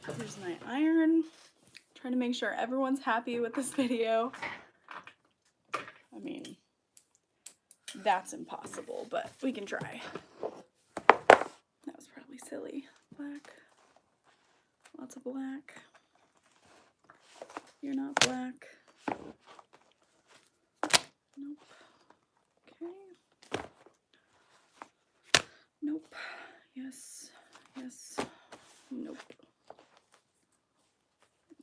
Here's my iron. Trying to make sure everyone's happy with this video. I mean, that's impossible, but we can try. That was probably silly. Black. Lots of black. You're not black. Nope. Okay. Nope. Yes. Yes. Nope.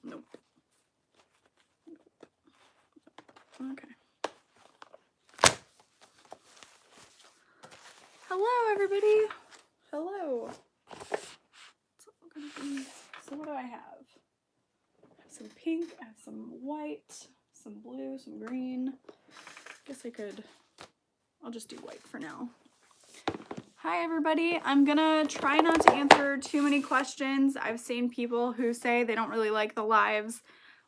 Nope. Okay. Hello, everybody. Hello. So what do I have? I have some pink, I have some white, some blue, some green. Guess I'll just do white for now. Hi everybody, I'm gonna try not to answer too many questions. I've seen people who say they don't really like the lives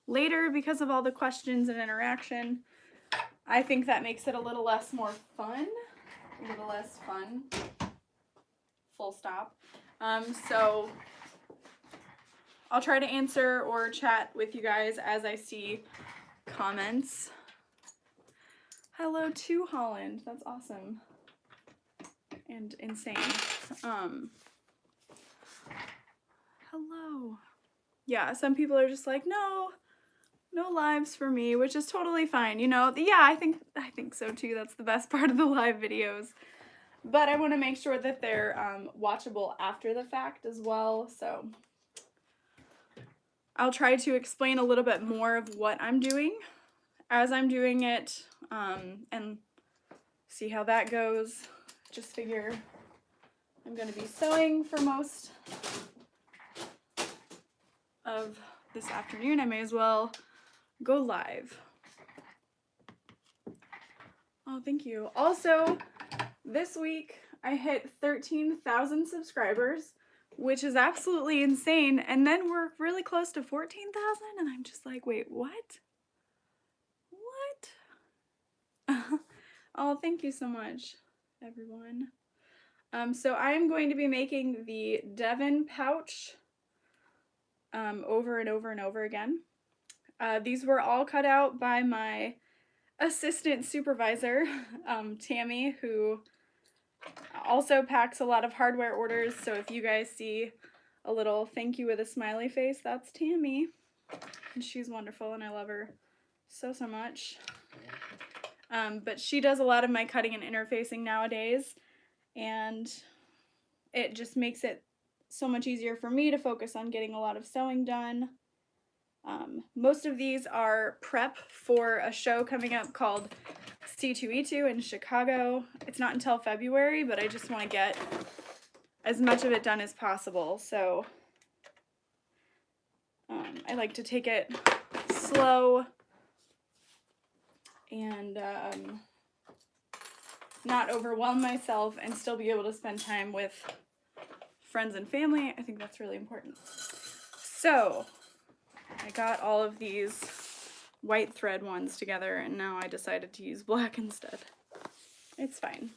later because of all the questions and interaction. I think that makes it a little more fun. Full stop. So I'll try to answer or chat with you guys as I see comments. Hello to Holland. That's awesome. And insane. Hello. Yeah, some people are just like, no lives for me, which is totally fine. You know, yeah, I think so too. That's the best part of the live videos. But I want to make sure that they're watchable after the fact as well. So I'll try to explain a little bit more of what I'm doing as I'm doing it, and see how that goes. Just figure I'm going to be sewing for most of this afternoon. I may as well go live. Oh, thank you. Also, this week I hit 13,000 subscribers, which is absolutely insane. And then we're really close to 14,000, and I'm just like, wait, what? What? Oh, thank you so much, everyone. So I'm going to be making the Devon pouch over and over and over again. These were all cut out by my assistant supervisor, Tammy, who also packs a lot of hardware orders. So if you guys see a little thank you with a smiley face, that's Tammy. And she's wonderful and I love her so much. But she does a lot of my cutting and interfacing nowadays, and it just makes it so much easier for me to focus on getting a lot of sewing done. Most of these are prep for a show coming up called C2E2 in Chicago. It's not until February, but I just want to get as much of it done as possible. So I like to take it slow and not overwhelm myself and still be able to spend time with friends and family. I think that's really important. So I got all of these white thread ones together, and now I decided to use black instead. It's fine.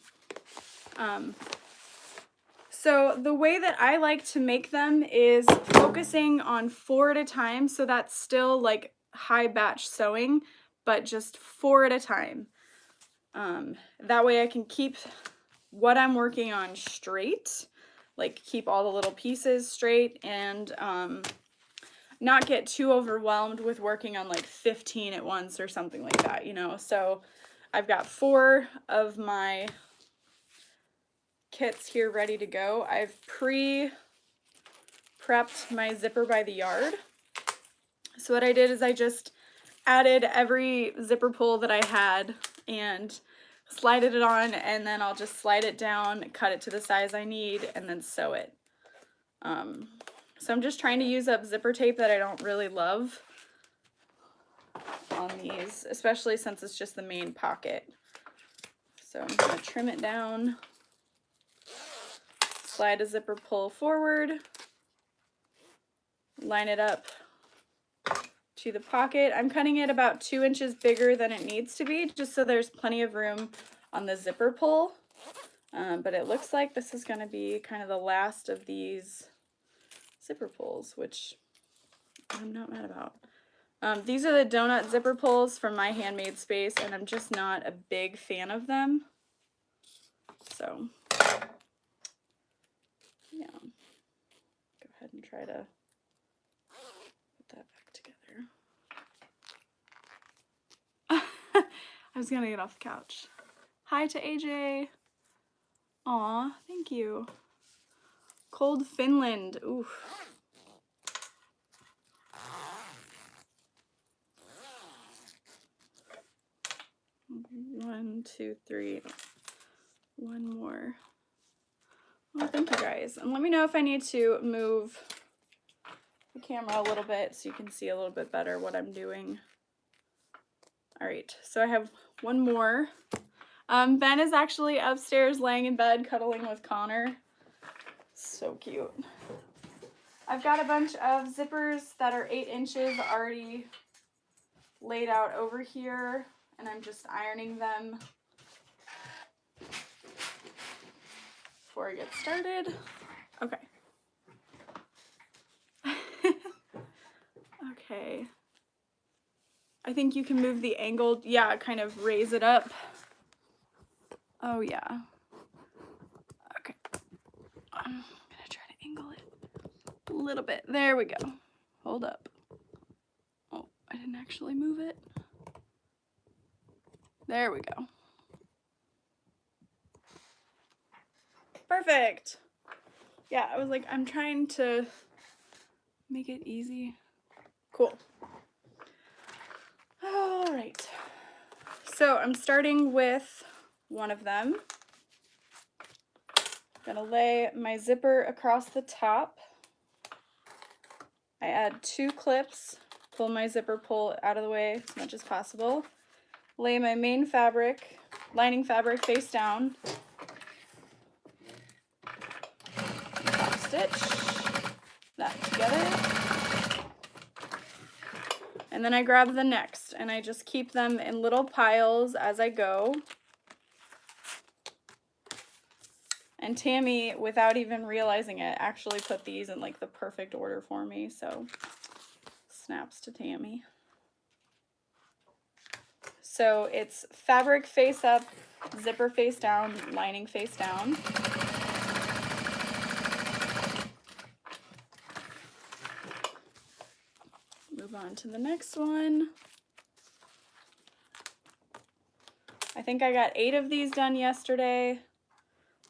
So the way that I like to make them is focusing on 4 at a time, so that's still like high batch sewing, but just 4 at a time. That way I can keep what I'm working on straight, like keep all the little pieces straight, and not get too overwhelmed with working on like 15 at once or something like that, you know. So I've got 4 of my kits here ready to go. I've pre-prepped my zipper by the yard. So what I did is I just added every zipper pull that I had and slided it on, and then I'll just slide it down, cut it to the size I need, and then sew it. So I'm just trying to use up zipper tape that I don't really love on these, especially since it's just the main pocket. So I'm going to trim it down, slide a zipper pull forward, line it up to the pocket. I'm cutting it about 2 inches bigger than it needs to be, just so there's plenty of room on the zipper pull. But it looks like this is going to be kind of the last of these zipper pulls, which I'm not mad about. These are the donut zipper pulls from My Handmade Space, and I'm just not a big fan of them. So, yeah. Go ahead and try to put that back together. I was gonna get off the couch. Hi to AJ. Aw, thank you. Cold Finland. Ooh. One, two, three. One more. Well, thank you guys. And let me know if I need to move the camera a little bit so you can see a little bit better what I'm doing. All right, so I have one more. Ben is actually upstairs laying in bed cuddling with Connor. So cute. I've got a bunch of zippers that are 8 inches already laid out over here, and I'm just ironing them before I get started. Okay. Okay. I think you can move the angled, yeah, kind of raise it up. Oh yeah. Okay. I'm gonna try to angle it a little bit. There we go. Hold up. Oh, I didn't actually move it. There we go. Perfect. Yeah, I was like, I'm trying to make it easy. Cool. All right. So I'm starting with one of them. I'm gonna lay my zipper across the top. I add 2 clips, pull my zipper pull out of the way as much as possible. Lay my main fabric, lining fabric face down. Top stitch that together. And then I grab the next and I just keep them in little piles as I go. And Tammy, without even realizing it, actually put these in like the perfect order for me, so snaps to Tammy. So it's fabric face up, zipper face down, lining face down. Move on to the next one. I think I got 8 of these done yesterday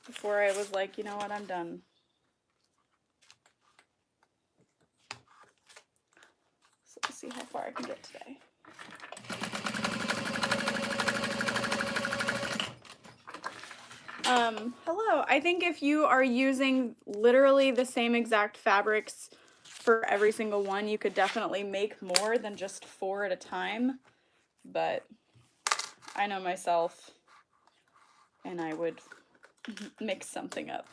before I was like, you know what, I'm done. So let's see how far I can get today. Hello. I think if you are using literally the same exact fabrics for every single one, you could definitely make more than just 4 at a time, but I know myself and I would mix something up.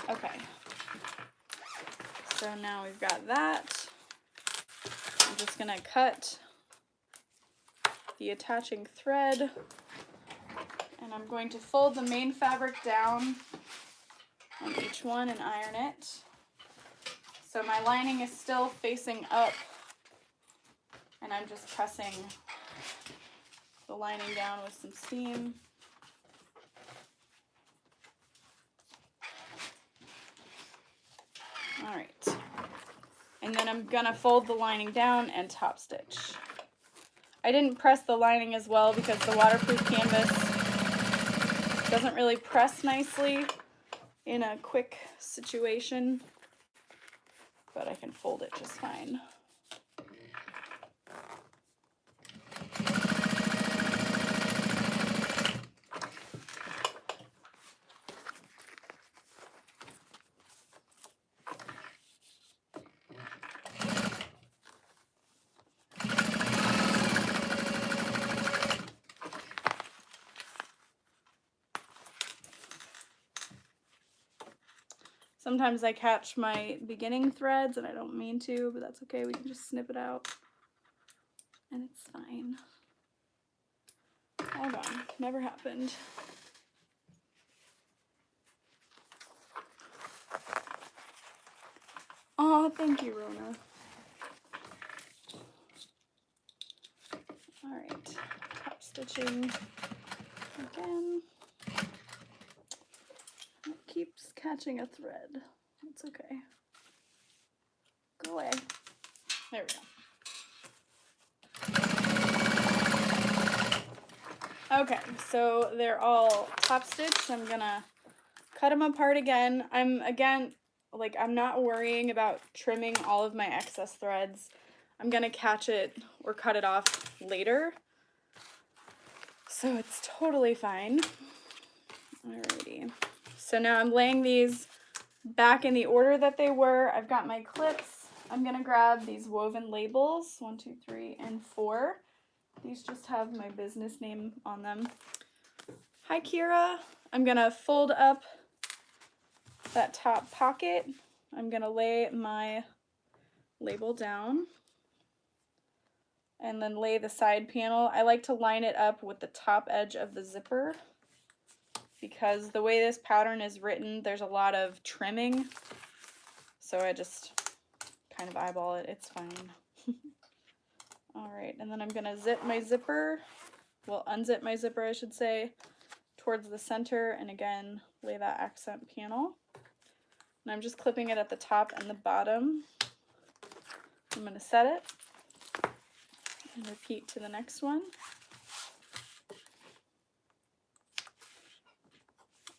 Okay. So now we've got that. I'm just gonna cut the attaching thread and I'm going to fold the main fabric down on each one and iron it. So my lining is still facing up and I'm just pressing the lining down with some steam. All right, and then I'm gonna fold the lining down and top stitch. I didn't press the lining as well because the waterproof canvas doesn't really press nicely in a quick situation, but I can fold it just fine. Sometimes I catch my beginning threads and I don't mean to, but that's okay. We can just snip it out and it's fine. Hold on, never happened. Oh, thank you, Rona. All right, top stitching again. It keeps catching a thread. It's okay. Go away. There we go. Okay, so they're all top stitched. I'm gonna cut them apart again. I'm not worrying about trimming all of my excess threads. I'm gonna catch it or cut it off later. So it's totally fine. Alrighty. So now I'm laying these back in the order that they were. I've got my clips. I'm gonna grab these woven labels, 1, 2, 3, and 4. These just have my business name on them. Hi, Kira. I'm gonna fold up that top pocket. I'm gonna lay my label down and then lay the side panel. I like to line it up with the top edge of the zipper because the way this pattern is written, there's a lot of trimming. So I just kind of eyeball it. It's fine. All right, and then I'm gonna zip my zipper, well, unzip my zipper, I should say, towards the center, and again, lay that accent panel. And I'm just clipping it at the top and the bottom. I'm gonna set it and repeat to the next one.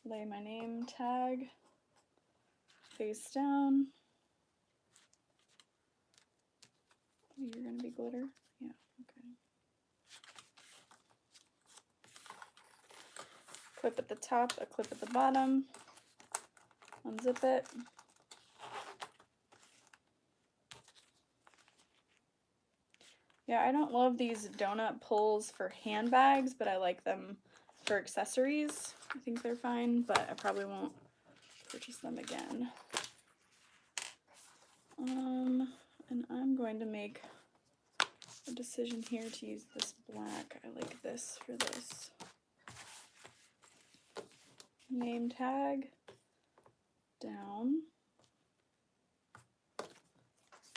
Lay my name tag face down. Oh, you're gonna be glitter? Yeah, okay. Clip at the top, a clip at the bottom. Unzip it. Yeah, I don't love these donut pulls for handbags, but I like them for accessories. I think they're fine, but I probably won't purchase them again. And I'm going to make a decision here to use this black. I like this for this. Name tag down.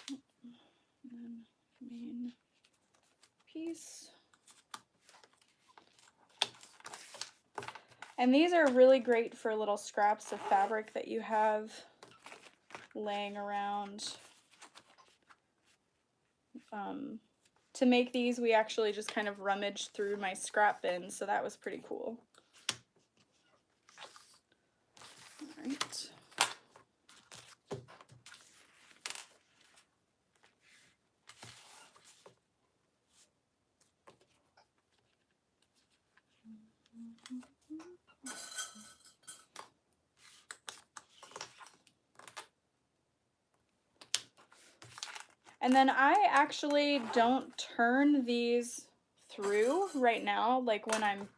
And then main piece. And these are really great for little scraps of fabric that you have laying around. To make these, we actually just kind of rummaged through my scrap bin, so that was pretty cool. All right. And then I actually don't turn these through right now, like when I'm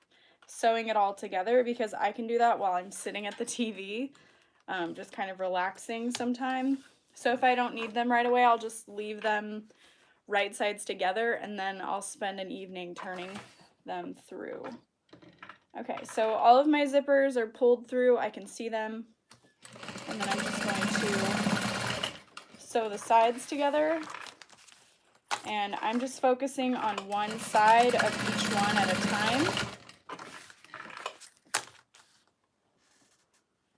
sewing it all together, because I can do that while I'm sitting at the TV, just kind of relaxing sometime. So if I don't need them right away, I'll just leave them right sides together, and then I'll spend an evening turning them through. Okay, so all of my zippers are pulled through. I can see them. And then I'm just going to sew the sides together. And I'm just focusing on one side of each one at a time.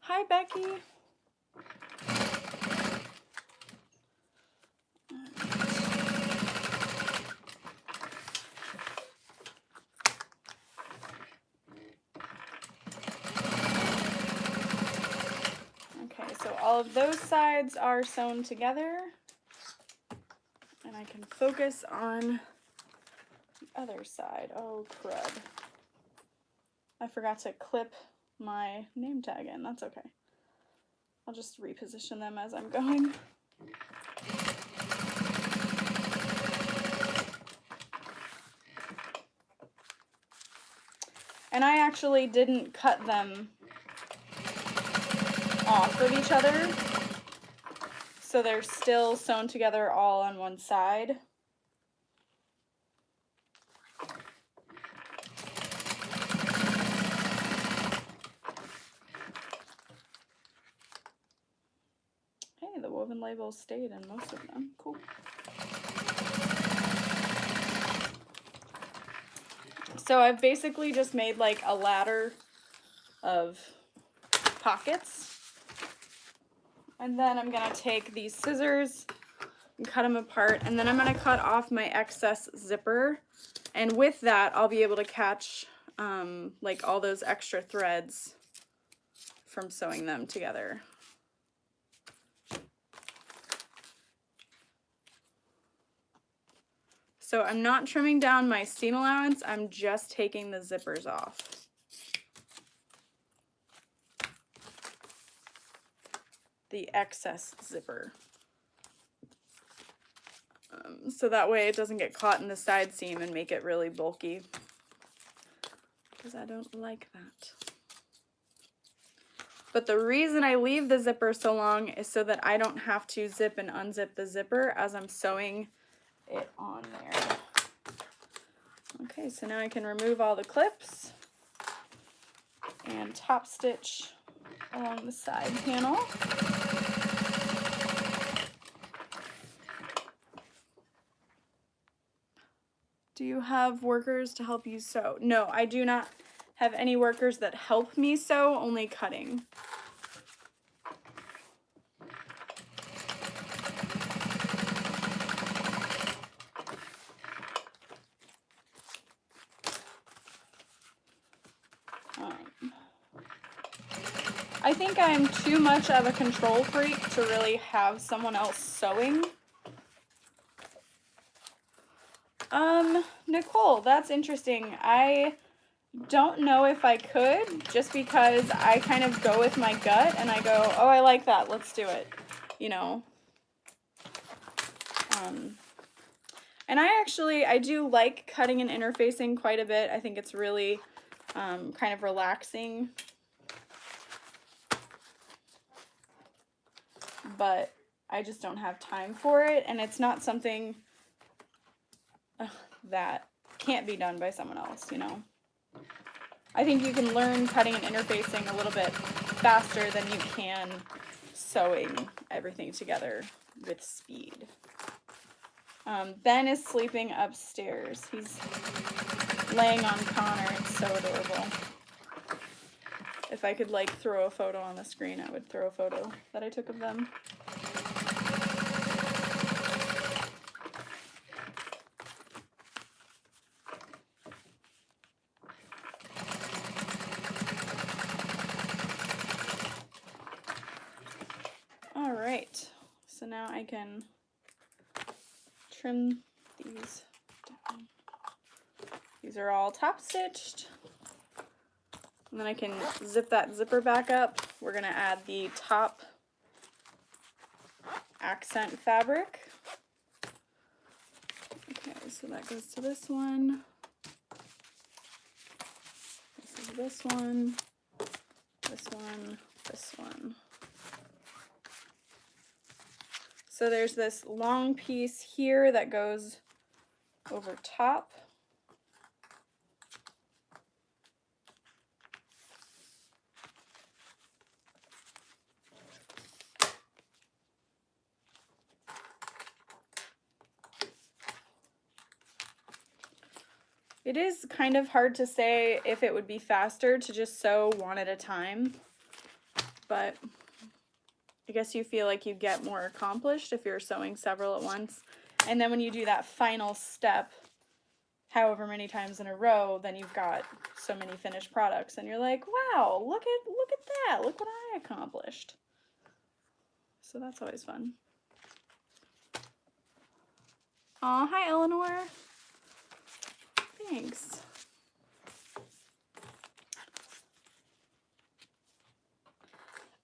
Hi, Becky. Okay, so all of those sides are sewn together. And I can focus on the other side. Oh, crud. I forgot to clip my name tag in. That's okay. I'll just reposition them as I'm going. And I actually didn't cut them off of each other, so they're still sewn together all on one side. the woven label stayed in most of them. Cool. So I've basically just made like a ladder of pockets. And then I'm gonna take these scissors and cut them apart, and then I'm gonna cut off my excess zipper. And with that, I'll be able to catch like all those extra threads from sewing them together. So I'm not trimming down my seam allowance, I'm just taking the zippers off. The excess zipper. So that way it doesn't get caught in the side seam and make it really bulky, because I don't like that. But the reason I leave the zipper so long is so that I don't have to zip and unzip the zipper as I'm sewing it on there. Okay, so now I can remove all the clips and top stitch along the side panel. Do you have workers to help you sew? No, I do not have any workers that help me sew, only cutting. I think I'm too much of a control freak to really have someone else sewing. Nicole, that's interesting. I don't know if I could, just because I kind of go with my gut and I go, oh, I like that, let's do it, you know. And I do like cutting and interfacing quite a bit. I think it's really kind of relaxing. But I just don't have time for it, and it's not something that can't be done by someone else, you know. I think you can learn cutting and interfacing a little bit faster than you can sewing everything together with speed. Ben is sleeping upstairs. He's laying on Connor. It's so adorable. If I could like throw a photo on the screen, I would throw a photo that I took of them. All right, so now I can trim these down. These are all top stitched. And then I can zip that zipper back up. We're gonna add the top accent fabric. Okay, so that goes to this one. This is this one, this one, this one. So there's this long piece here that goes over top. It is kind of hard to say if it would be faster to just sew one at a time, but I guess you feel like you get more accomplished if you're sewing several at once. And then when you do that final step, however many times in a row, then you've got so many finished products and you're like, wow, look at that, look what I accomplished. So that's always fun. Aw, hi Eleanor. Thanks.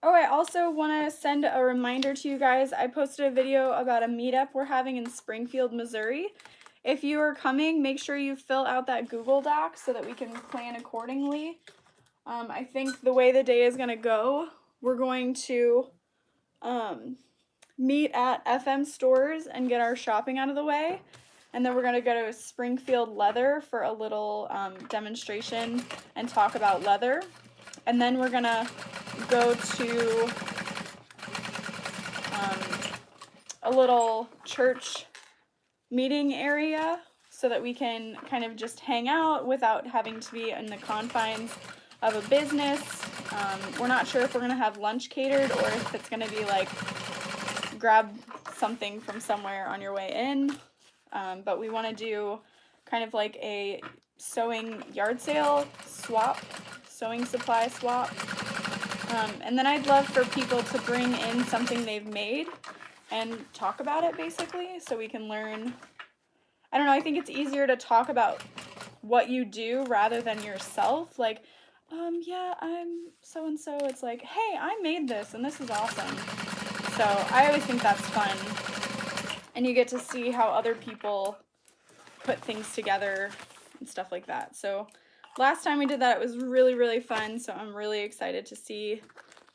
Oh, I also want to send a reminder to you guys. I posted a video about a meetup we're having in Springfield, Missouri. If you are coming, make sure you fill out that Google Doc so that we can plan accordingly. I think the way the day is going to go, we're going to meet at FM stores and get our shopping out of the way. And then we're going to go to Springfield Leather for a little demonstration and talk about leather. And then we're going to go to a little church meeting area so that we can kind of just hang out without having to be in the confines of a business. We're not sure if we're going to have lunch catered or if it's going to be like grab something from somewhere on your way in. But we want to do kind of like a sewing yard sale swap, sewing supply swap. And then I'd love for people to bring in something they've made and talk about it basically, so we can learn. I don't know, I think it's easier to talk about what you do rather than yourself. Like, yeah, I'm so-and-so. It's like, hey, I made this and this is awesome. So I always think that's fun. And you get to see how other people put things together and stuff like that. So last time we did that, it was really, really fun. So I'm really excited to see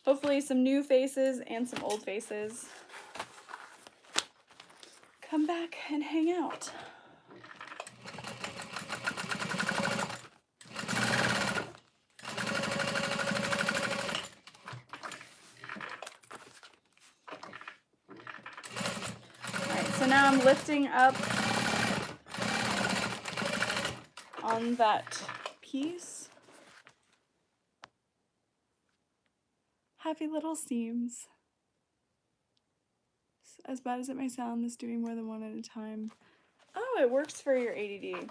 hopefully some new faces and some old faces come back and hang out. Alright, so now I'm lifting up on that piece. Happy little seams. As bad as it may sound, this doing more than one at a time. Oh, it works for your ADD.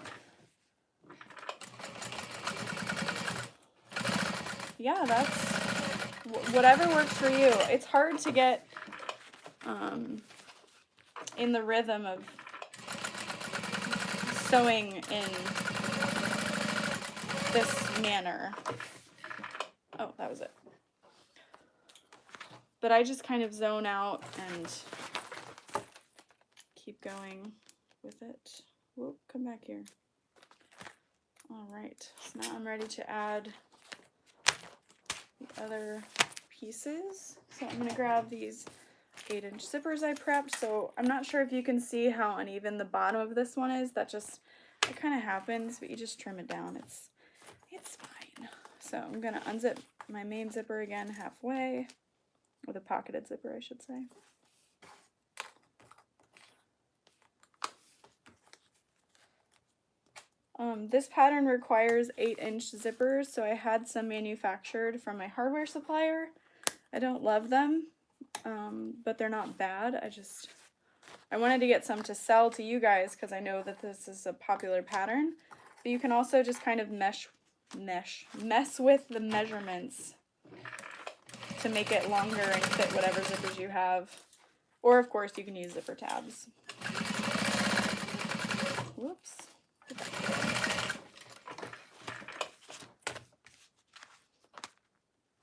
Yeah, that's whatever works for you. It's hard to get in the rhythm of sewing in this manner. Oh, that was it. But I just kind of zone out and keep going with it. Whoop, come back here. All right, so now I'm ready to add the other pieces. So I'm gonna grab these 8-inch zippers I prepped. So I'm not sure if you can see how uneven the bottom of this one is. That just, it kind of happens, but you just trim it down. It's fine. So I'm gonna unzip my main zipper again halfway, with a pocketed zipper, I should say. This pattern requires 8-inch zippers, so I had some manufactured from my hardware supplier. I don't love them, but they're not bad. I wanted to get some to sell to you guys because I know that this is a popular pattern. But you can also just kind of mess with the measurements to make it longer and fit whatever zippers you have. Or of course you can use zipper tabs. Whoops.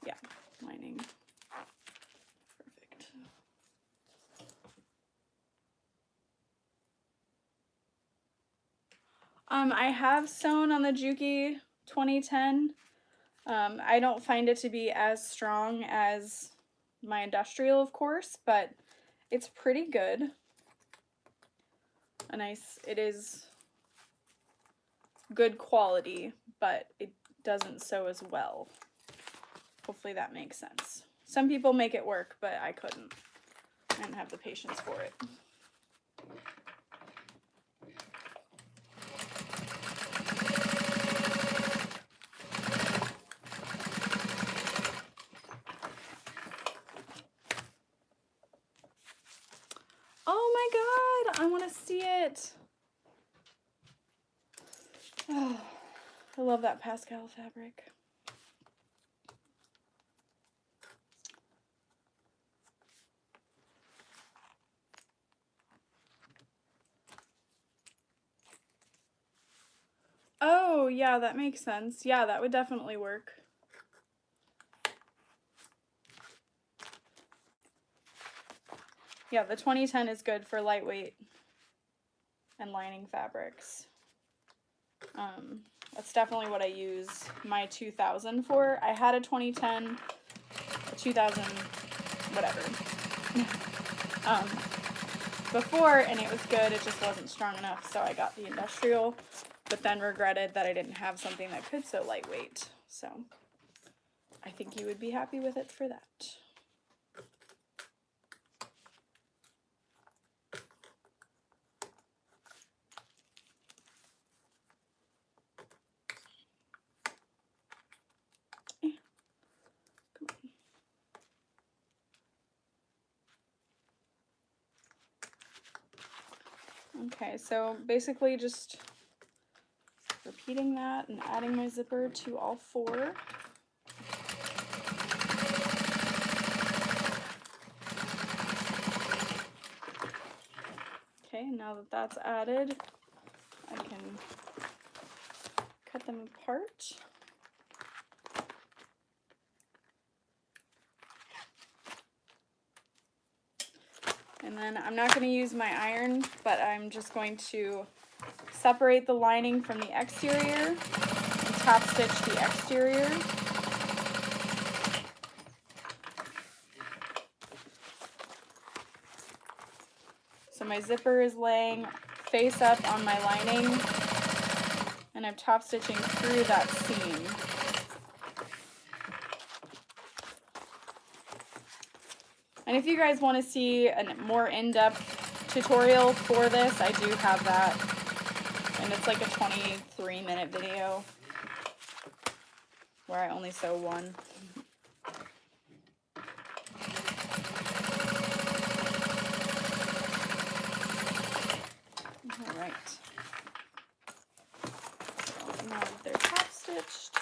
Yeah, lining. Perfect. I have sewn on the Juki 2010. I don't find it to be as strong as my industrial, of course, but it's pretty good. It is good quality, but it doesn't sew as well. Hopefully that makes sense. Some people make it work, but I couldn't. I didn't have the patience for it. Oh my god, I want to see it. Oh, I love that pastel fabric. Oh, yeah, that makes sense. Yeah, that would definitely work. Yeah, the 2010 is good for lightweight and lining fabrics. That's definitely what I use my 2000 for. I had a 2010, a 2000, whatever, before, and it was good. It just wasn't strong enough, so I got the industrial, but then regretted that I didn't have something that could sew lightweight. So I think you would be happy with it for that. Okay, so basically just repeating that and adding my zipper to all 4. Okay, now that that's added, I can cut them apart. And then I'm not going to use my iron, but I'm just going to separate the lining from the exterior and top stitch the exterior. So my zipper is laying face up on my lining, and I'm top stitching through that seam. And if you guys want to see a more in-depth tutorial for this, I do have that. And it's like a 23-minute video where I only sew one. All right. So now that they're top stitched,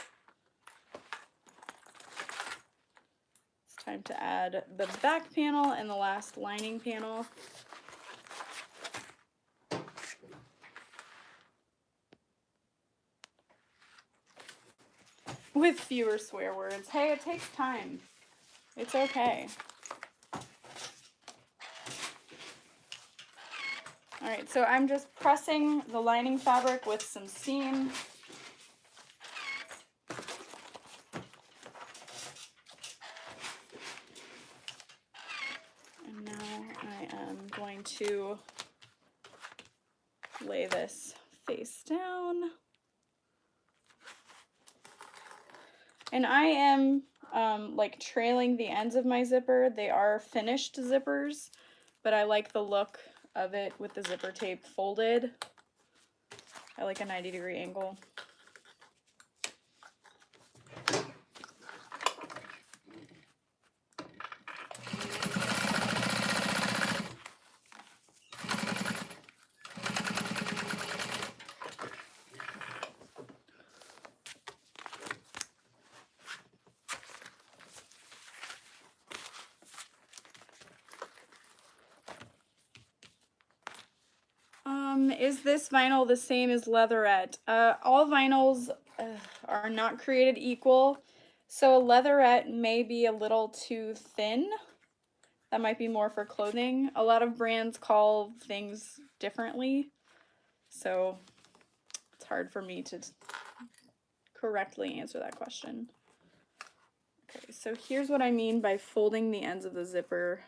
it's time to add the back panel and the last lining panel. With fewer swear words. Hey, it takes time. It's okay. Alright, so I'm just pressing the lining fabric with some seam. And now I am going to lay this face down. And I am like trailing the ends of my zipper. They are finished zippers, but I like the look of it with the zipper tape folded. I like a 90-degree angle. Is this vinyl the same as leatherette? All vinyls are not created equal, so a leatherette may be a little too thin. That might be more for clothing. A lot of brands call things differently, so it's hard for me to correctly answer that question. Okay, so here's what I mean by folding the ends of the zipper.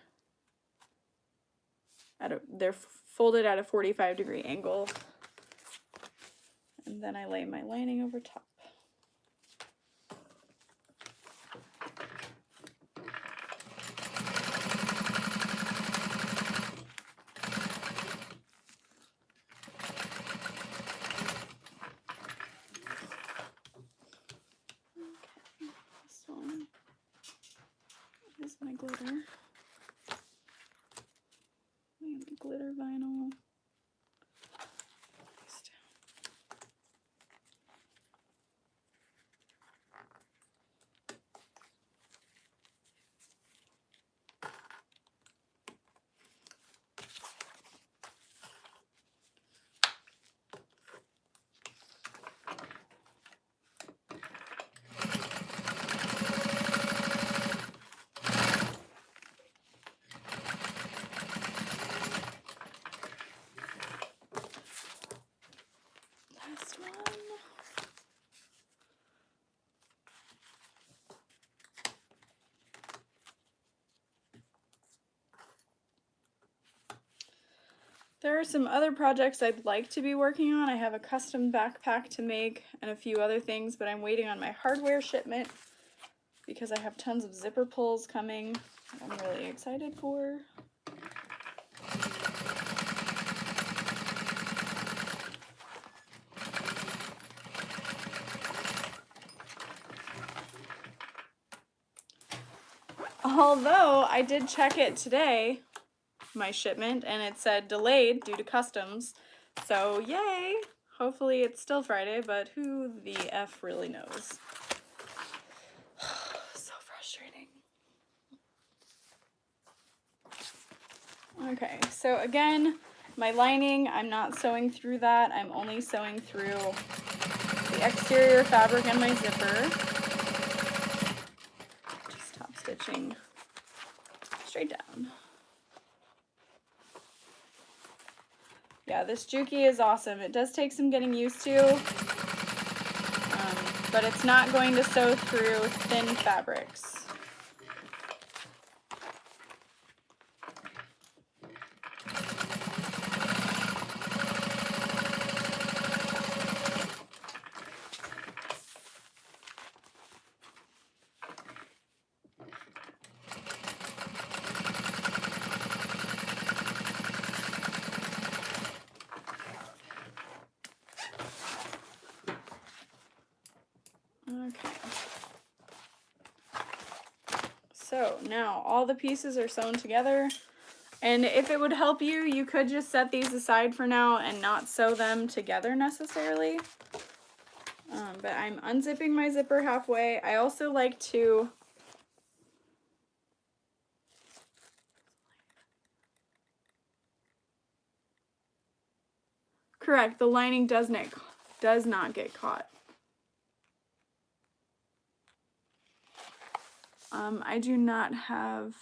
They're folded at a 45-degree angle, and then I lay my lining over top. Okay, this one is my glitter. The glitter vinyl. Last one. There are some other projects I'd like to be working on. I have a custom backpack to make and a few other things, but I'm waiting on my hardware shipment because I have tons of zipper pulls coming that I'm really excited for. Although I did check it today, my shipment, and it said delayed due to customs. So yay! Hopefully it's still Friday, but who the F really knows. So frustrating. Okay, so again, my lining, I'm not sewing through that. I'm only sewing through the exterior fabric and my zipper. Just top stitching straight down. Yeah, this Juki is awesome. It does take some getting used to, but it's not going to sew through thin fabrics. Okay. So now all the pieces are sewn together, and if it would help you, you could just set these aside for now and not sew them together necessarily. But I'm unzipping my zipper halfway. I also like to correct, the lining does not get caught. I do not have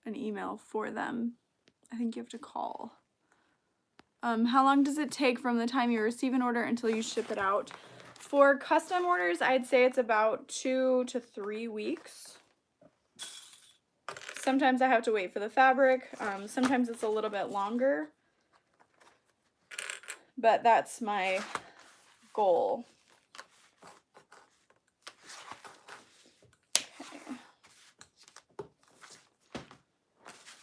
an email for them. I think you have to call. How long does it take from the time you receive an order until you ship it out? For custom orders, I'd say it's about 2 to 3 weeks. Sometimes I have to wait for the fabric. Sometimes it's a little bit longer. But that's my goal.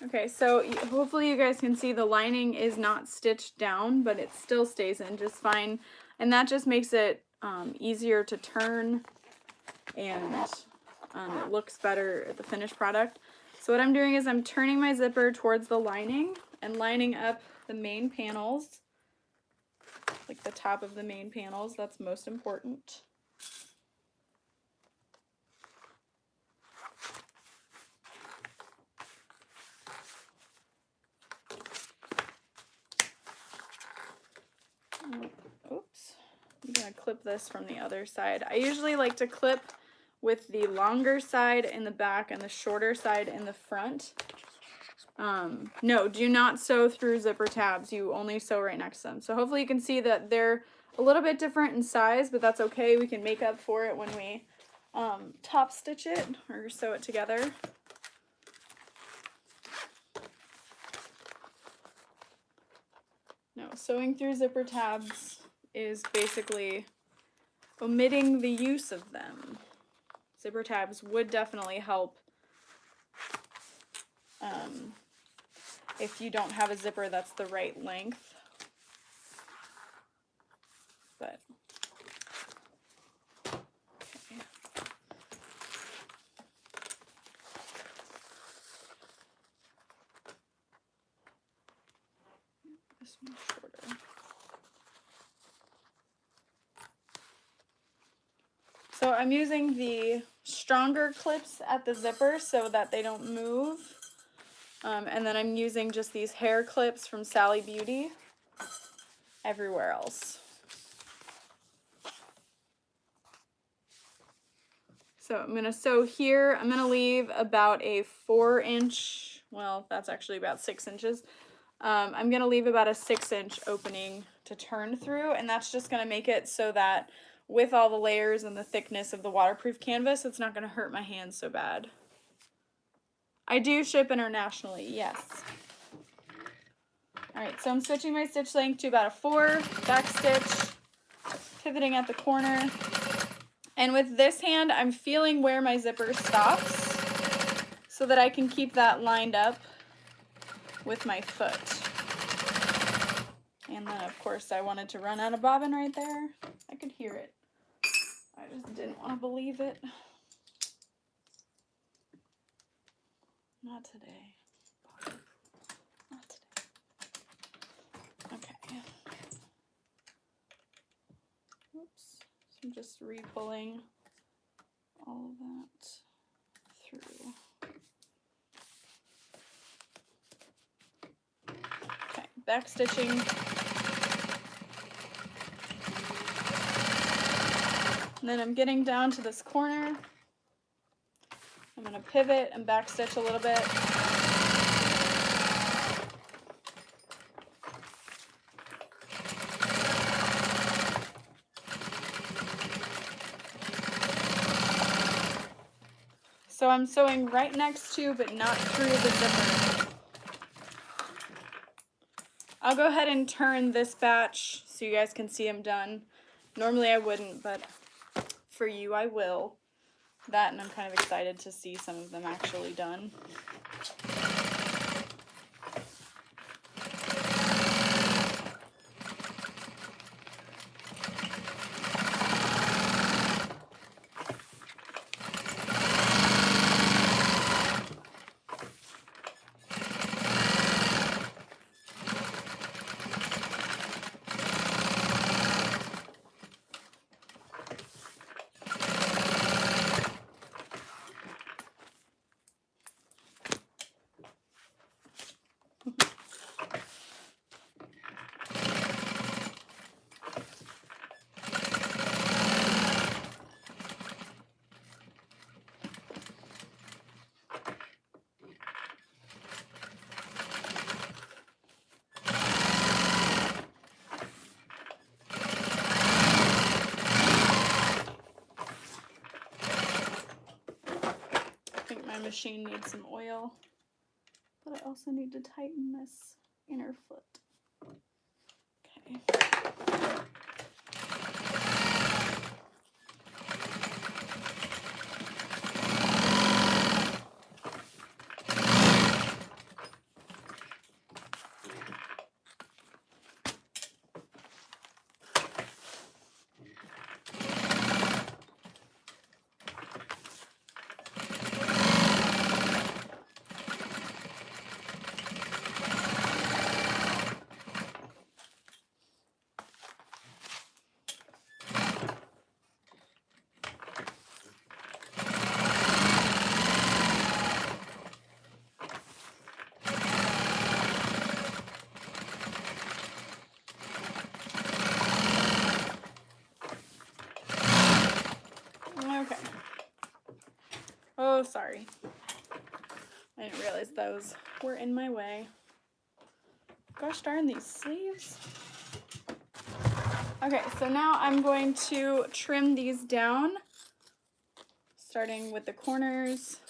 Okay, so hopefully you guys can see the lining is not stitched down, but it still stays in just fine. And that just makes it easier to turn, and it looks better at the finished product. So what I'm doing is I'm turning my zipper towards the lining and lining up the main panels, like the top of the main panels. That's most important. Oops, I'm gonna clip this from the other side. I usually like to clip with the longer side in the back and the shorter side in the front. No, do not sew through zipper tabs. You only sew right next to them. So hopefully you can see that they're a little bit different in size, but that's okay. We can make up for it when we top stitch it or sew it together. No, sewing through zipper tabs is basically omitting the use of them. Zipper tabs would definitely help if you don't have a zipper that's the right length. But okay. This one's shorter. So I'm using the stronger clips at the zipper so that they don't move. And then I'm using just these hair clips from Sally Beauty everywhere else. So I'm going to sew here. I'm going to leave about a 4-inch, well, that's actually about 6 inches. I'm going to leave about a 6-inch opening to turn through, and that's just going to make it so that with all the layers and the thickness of the waterproof canvas, it's not going to hurt my hands so bad. I do ship internationally, yes. Alright, so I'm switching my stitch length to about a 4, back stitch, pivoting at the corner. And with this hand, I'm feeling where my zipper stops so that I can keep that lined up with my foot. And then, of course, I wanted to run out of bobbin right there. I could hear it. I just didn't want to believe it. Not today. Not today. Okay. Oops. So I'm just re-pulling all of that through. Okay, back stitching. And then I'm getting down to this corner. I'm going to pivot and back stitch a little bit. So I'm sewing right next to, but not through the zipper. I'll go ahead and turn this batch so you guys can see them done. Normally I wouldn't, but for you I will. That, and I'm kind of excited to see some of them actually done. My machine needs some oil, but I also need to tighten this inner foot. Okay. Okay. Oh, sorry. I didn't realize those were in my way. Gosh darn these sleeves. Okay, so now I'm going to trim these down, starting with the corners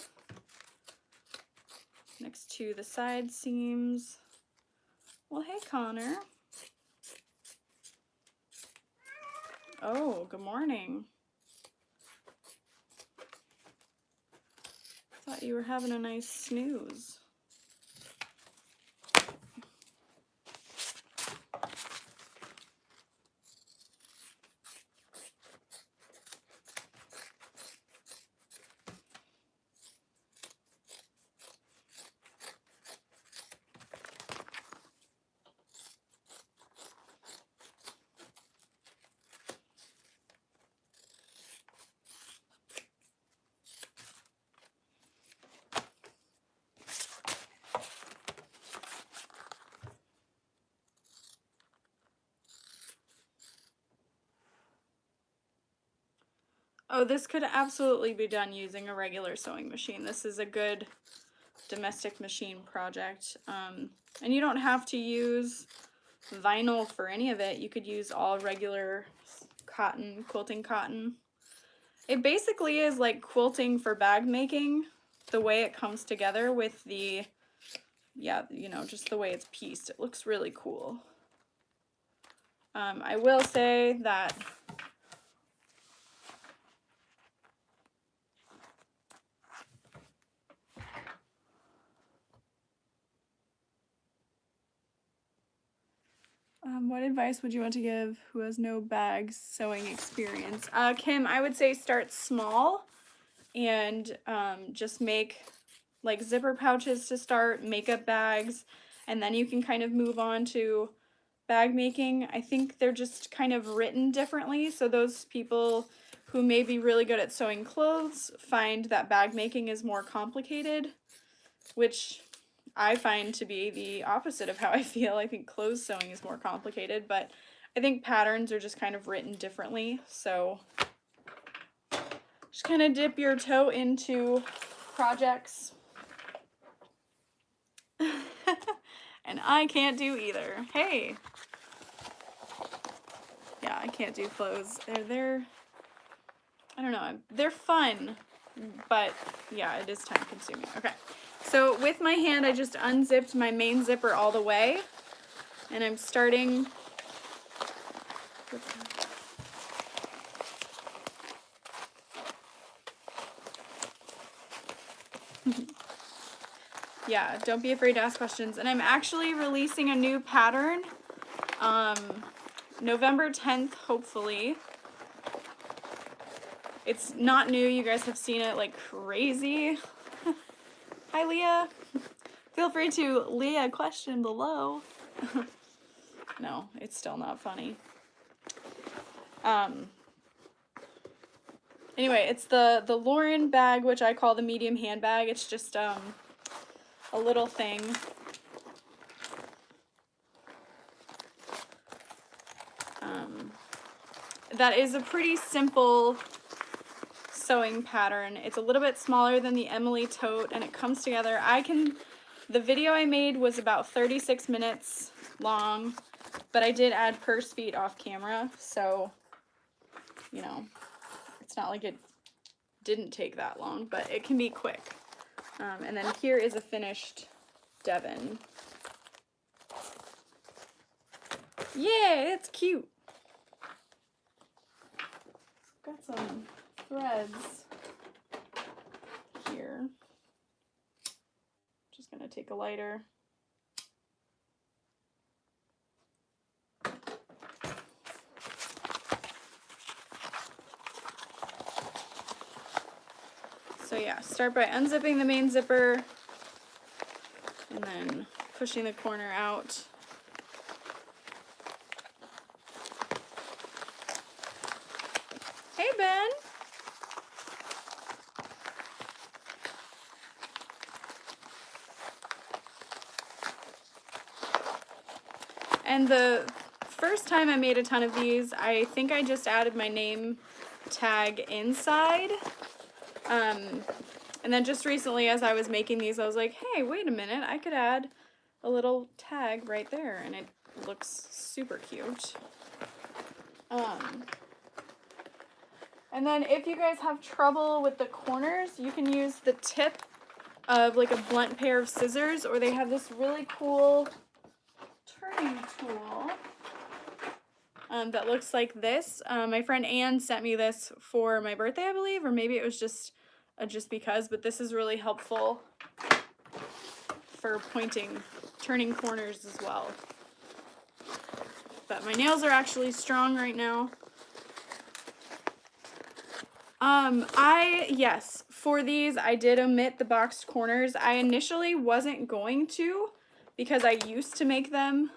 next to the side seams. Well, hey, Connor. Oh, good morning. Thought you were having a nice snooze. Oh, this could absolutely be done using a regular sewing machine. This is a good domestic machine project. And you don't have to use vinyl for any of it. You could use all regular cotton, quilting cotton. It basically is like quilting for bag making, the way it comes together with the, yeah, you know, just the way it's pieced. It looks really cool. I will say that what advice would you want to give who has no bag sewing experience? Kim, I would say start small and just make like zipper pouches to start, makeup bags, and then you can kind of move on to bag making. I think they're just kind of written differently, so those people who may be really good at sewing clothes find that bag making is more complicated, which I find to be the opposite of how I feel. I think clothes sewing is more complicated, but I think patterns are just kind of written differently, so just kind of dip your toe into projects. And I can't do either. Hey! Yeah, I can't do clothes. They're I don't know, they're fun, but yeah, it is time consuming. Okay, so with my hand, I just unzipped my main zipper all the way, and I'm starting yeah, don't be afraid to ask questions. And I'm actually releasing a new pattern, November 10th, hopefully. It's not new, you guys have seen it like crazy. Hi, Leah. Feel free to Leah question below. No, it's still not funny. Anyway, it's the Lauren bag, which I call the medium handbag. It's just a little thing. That is a pretty simple sewing pattern. It's a little bit smaller than the Emily tote, and it comes together. The video I made was about 36 minutes long, but I did add purse feet off camera, so, you know, it's not like it didn't take that long, but it can be quick. And then here is a finished Devon. Yeah, it's cute. Got some threads here. Just gonna take a lighter. So yeah, start by unzipping the main zipper and then pushing the corner out. Hey, Ben. And the first time I made a ton of these, I think I just added my name tag inside. And then just recently as I was making these, I was like, hey, wait a minute, I could add a little tag right there, and it looks super cute. And then if you guys have trouble with the corners, you can use the tip of like a blunt pair of scissors, or they have this really cool turning tool that looks like this. My friend Anne sent me this for my birthday, I believe, or maybe it was just because, but this is really helpful for turning corners as well. But my nails are actually strong right now. Yes, for these, I did omit the boxed corners. I initially wasn't going to because I used to make them.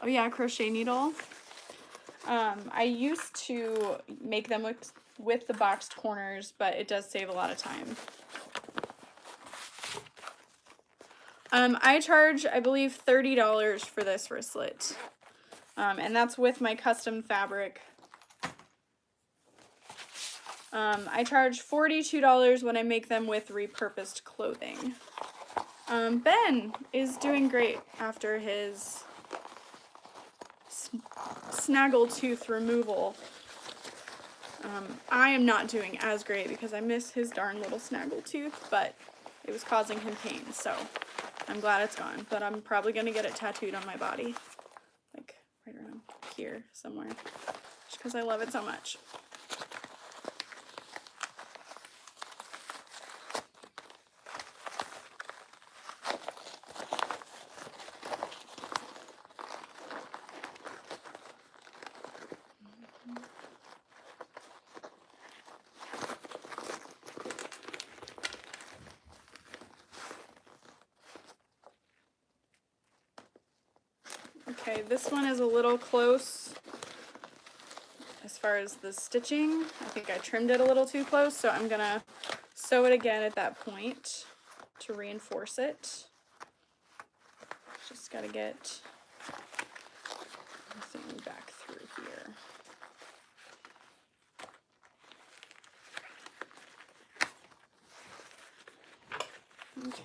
Oh yeah, crochet needle. I used to make them with the boxed corners, but it does save a lot of time. I charge, I believe, $30 for this wristlet. And that's with my custom fabric. I charge $42 when I make them with repurposed clothing. Ben is doing great after his snaggletooth removal. I am not doing as great because I miss his darn little snaggletooth, but it was causing him pain, so I'm glad it's gone. But I'm probably going to get it tattooed on my body, like right around here somewhere, just because I love it so much. Okay, this one is a little close as far as the stitching. I think I trimmed it a little too close, so I'm gonna sew it again at that point to reinforce it. Just gotta get everything back through here. Okay.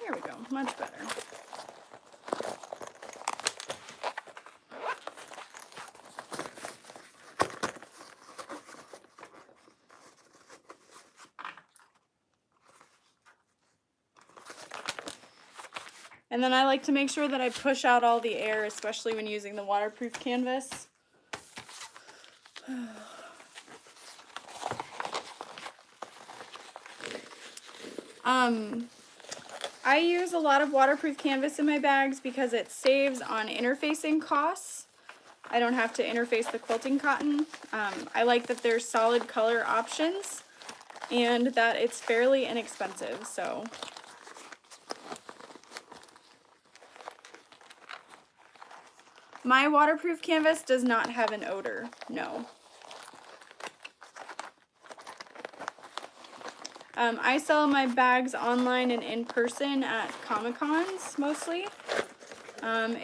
There we go, much better. And then I like to make sure that I push out all the air, especially when using the waterproof canvas. I use a lot of waterproof canvas in my bags because it saves on interfacing costs. I don't have to interface the quilting cotton. I like that there's solid color options and that it's fairly inexpensive, so. My waterproof canvas does not have an odor, no. I sell my bags online and in person at Comic-Cons mostly. I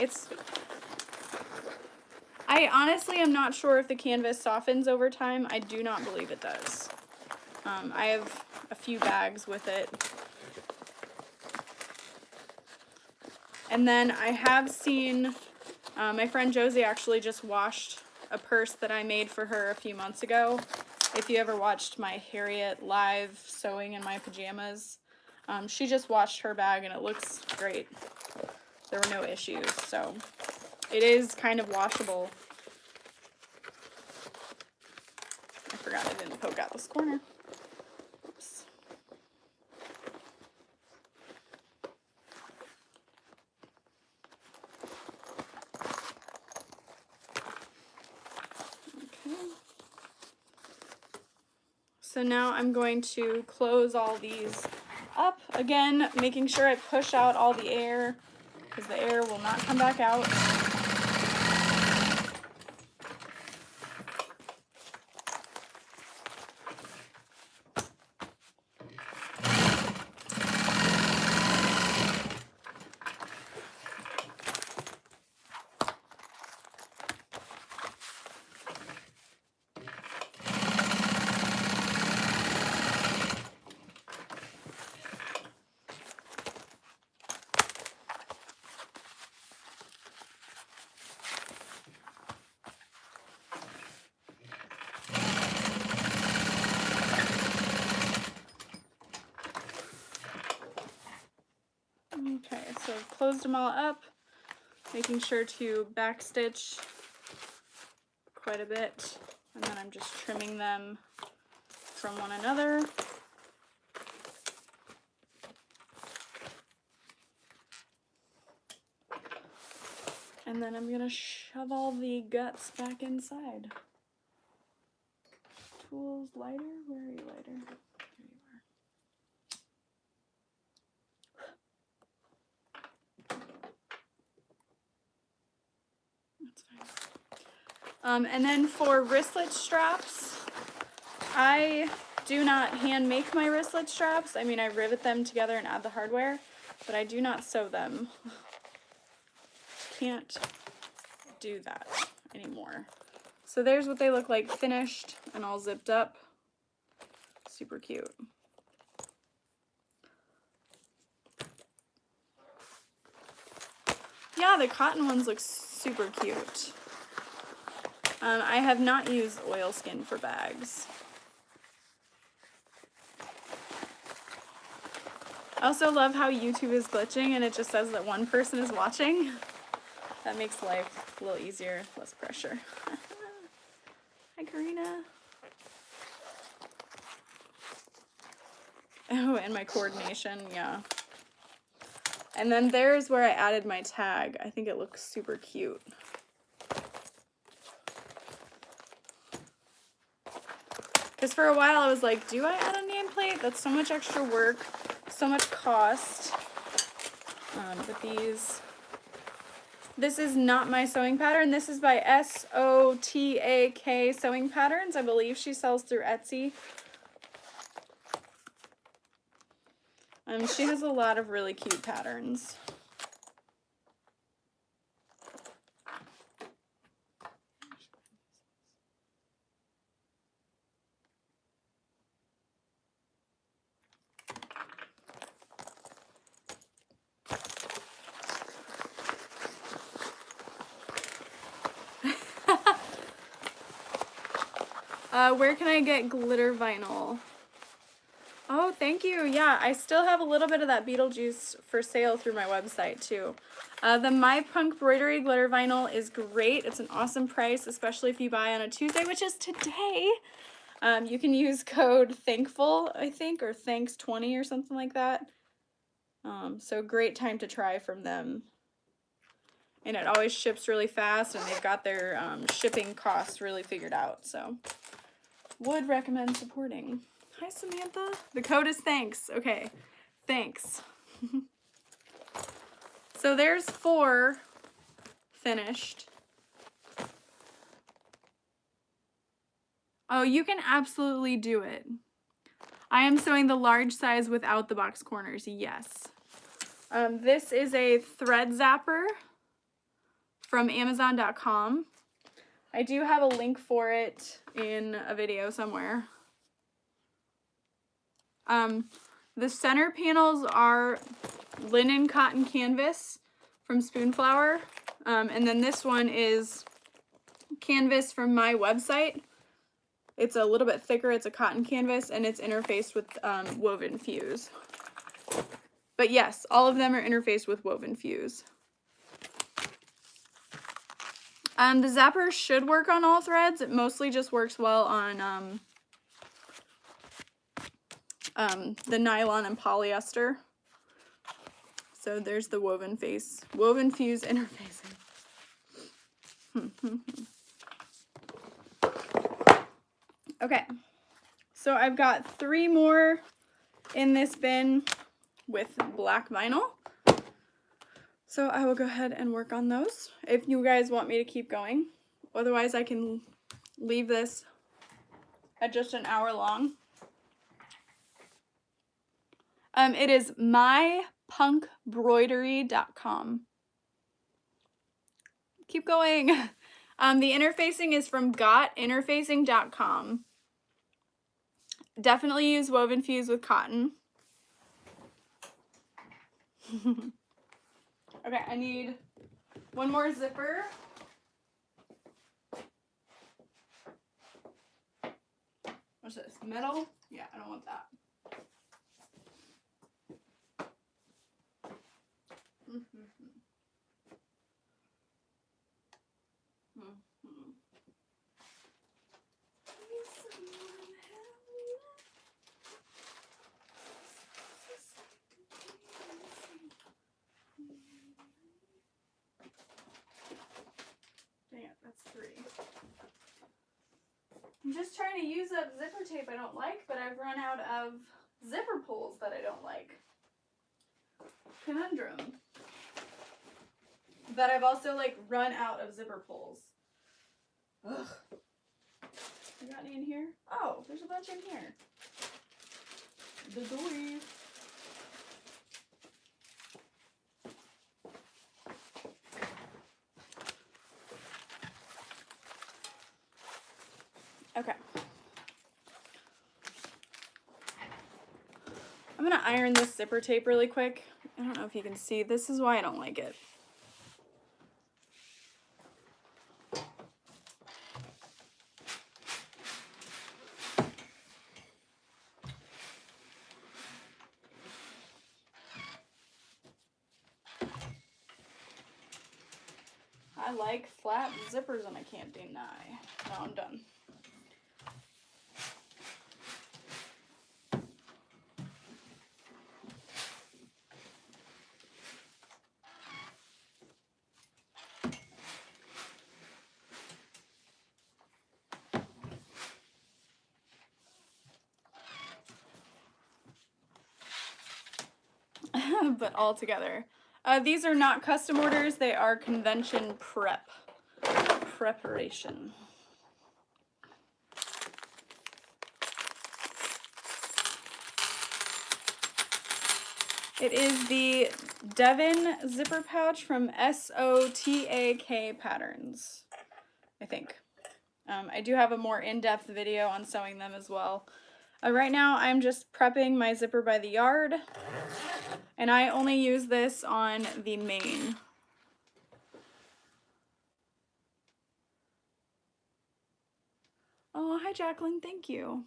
honestly am not sure if the canvas softens over time. I do not believe it does. I have a few bags with it. And then I have seen, my friend Josie actually just washed a purse that I made for her a few months ago. If you ever watched my Harriet live sewing in my pajamas, she just washed her bag and it looks great. There were no issues, so it is kind of washable. I forgot I didn't poke out this corner. Oops. Okay. So now I'm going to close all these up. Again, making sure I push out all the air because the air will not come back out. Okay, so I've closed them all up, making sure to backstitch quite a bit, and then I'm just trimming them from one another. And then I'm gonna shove all the guts back inside. Tools, lighter? Where are you, lighter? There you are. That's fine. And then for wristlet straps, I do not hand make my wristlet straps. I mean, I rivet them together and add the hardware, but I do not sew them. Can't do that anymore. So there's what they look like finished and all zipped up. Super cute. Yeah, the cotton ones look super cute. I have not used oilskin for bags. I also love how YouTube is glitching and it just says that one person is watching. That makes life a little easier, less pressure. Hi, Karina. Oh, and my coordination, yeah. And then there's where I added my tag. I think it looks super cute. Because for a while I was like, do I add a nameplate? That's so much extra work, so much cost. But this is not my sewing pattern. This is by SOTAK Sewing Patterns. I believe she sells through Etsy. She has a lot of really cute patterns. Where can I get glitter vinyl? Oh, thank you. Yeah, I still have a little bit of that Beetlejuice for sale through my website too. The My Punk Broidery glitter vinyl is great. It's an awesome price, especially if you buy on a Tuesday, which is today. You can use code THANKFUL, I think, or THANKS20 or something like that. So great time to try from them. And it always ships really fast, and they've got their shipping costs really figured out. So would recommend supporting. Hi, Samantha. The code is thanks. Okay, thanks. So there's 4 finished. Oh, you can absolutely do it. I am sewing the large size without the box corners, yes. This is a thread zapper from Amazon.com. I do have a link for it in a video somewhere. The center panels are linen cotton canvas from Spoonflower. And then this one is canvas from my website. It's a little bit thicker, it's a cotton canvas, and it's interfaced with woven fuse. But yes, all of them are interfaced with woven fuse. The zapper should work on all threads. It mostly just works well on the nylon and polyester. So there's the woven fuse interfacing. Okay, so I've got 3 more in this bin with black vinyl. So I will go ahead and work on those if you guys want me to keep going. Otherwise I can leave this at just an hour long. It is mypunkbroidery.com. Keep going. The interfacing is from gotinterfacing.com. Definitely use woven fuse with cotton. Okay, I need 1 more zipper. What's this? Metal? Yeah, I don't want that. Dang it, that's 3. I'm just trying to use up zipper tape I don't like, but I've run out of zipper pulls that I don't like. Conundrum. But I've also like run out of zipper pulls. Ugh. You got any in here? Oh, there's a bunch in here. The doy. Okay. I'm gonna iron this zipper tape really quick. I don't know if you can see. This is why I don't like it. I like flat zippers and I can't deny. No, I'm done. But all together. These are not custom orders, they are convention preparation. It is the Devon zipper pouch from SOTAK Patterns, I think. I do have a more in-depth video on sewing them as well. Right now I'm just prepping my zipper by the yard, and I only use this on the main. Oh, hi Jacqueline, thank you.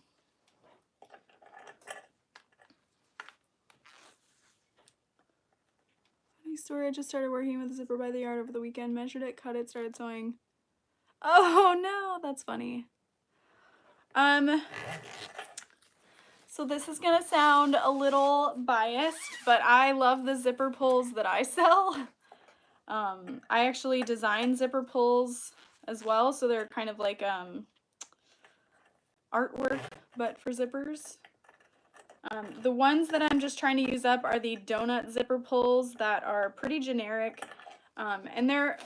Funny story, I just started working with the zipper by the yard over the weekend, measured it, cut it, started sewing. Oh no, that's funny. So this is gonna sound a little biased, but I love the zipper pulls that I sell. I actually design zipper pulls as well, so they're kind of like artwork, but for zippers. The ones that I'm just trying to use up are the donut zipper pulls that are pretty generic, and they're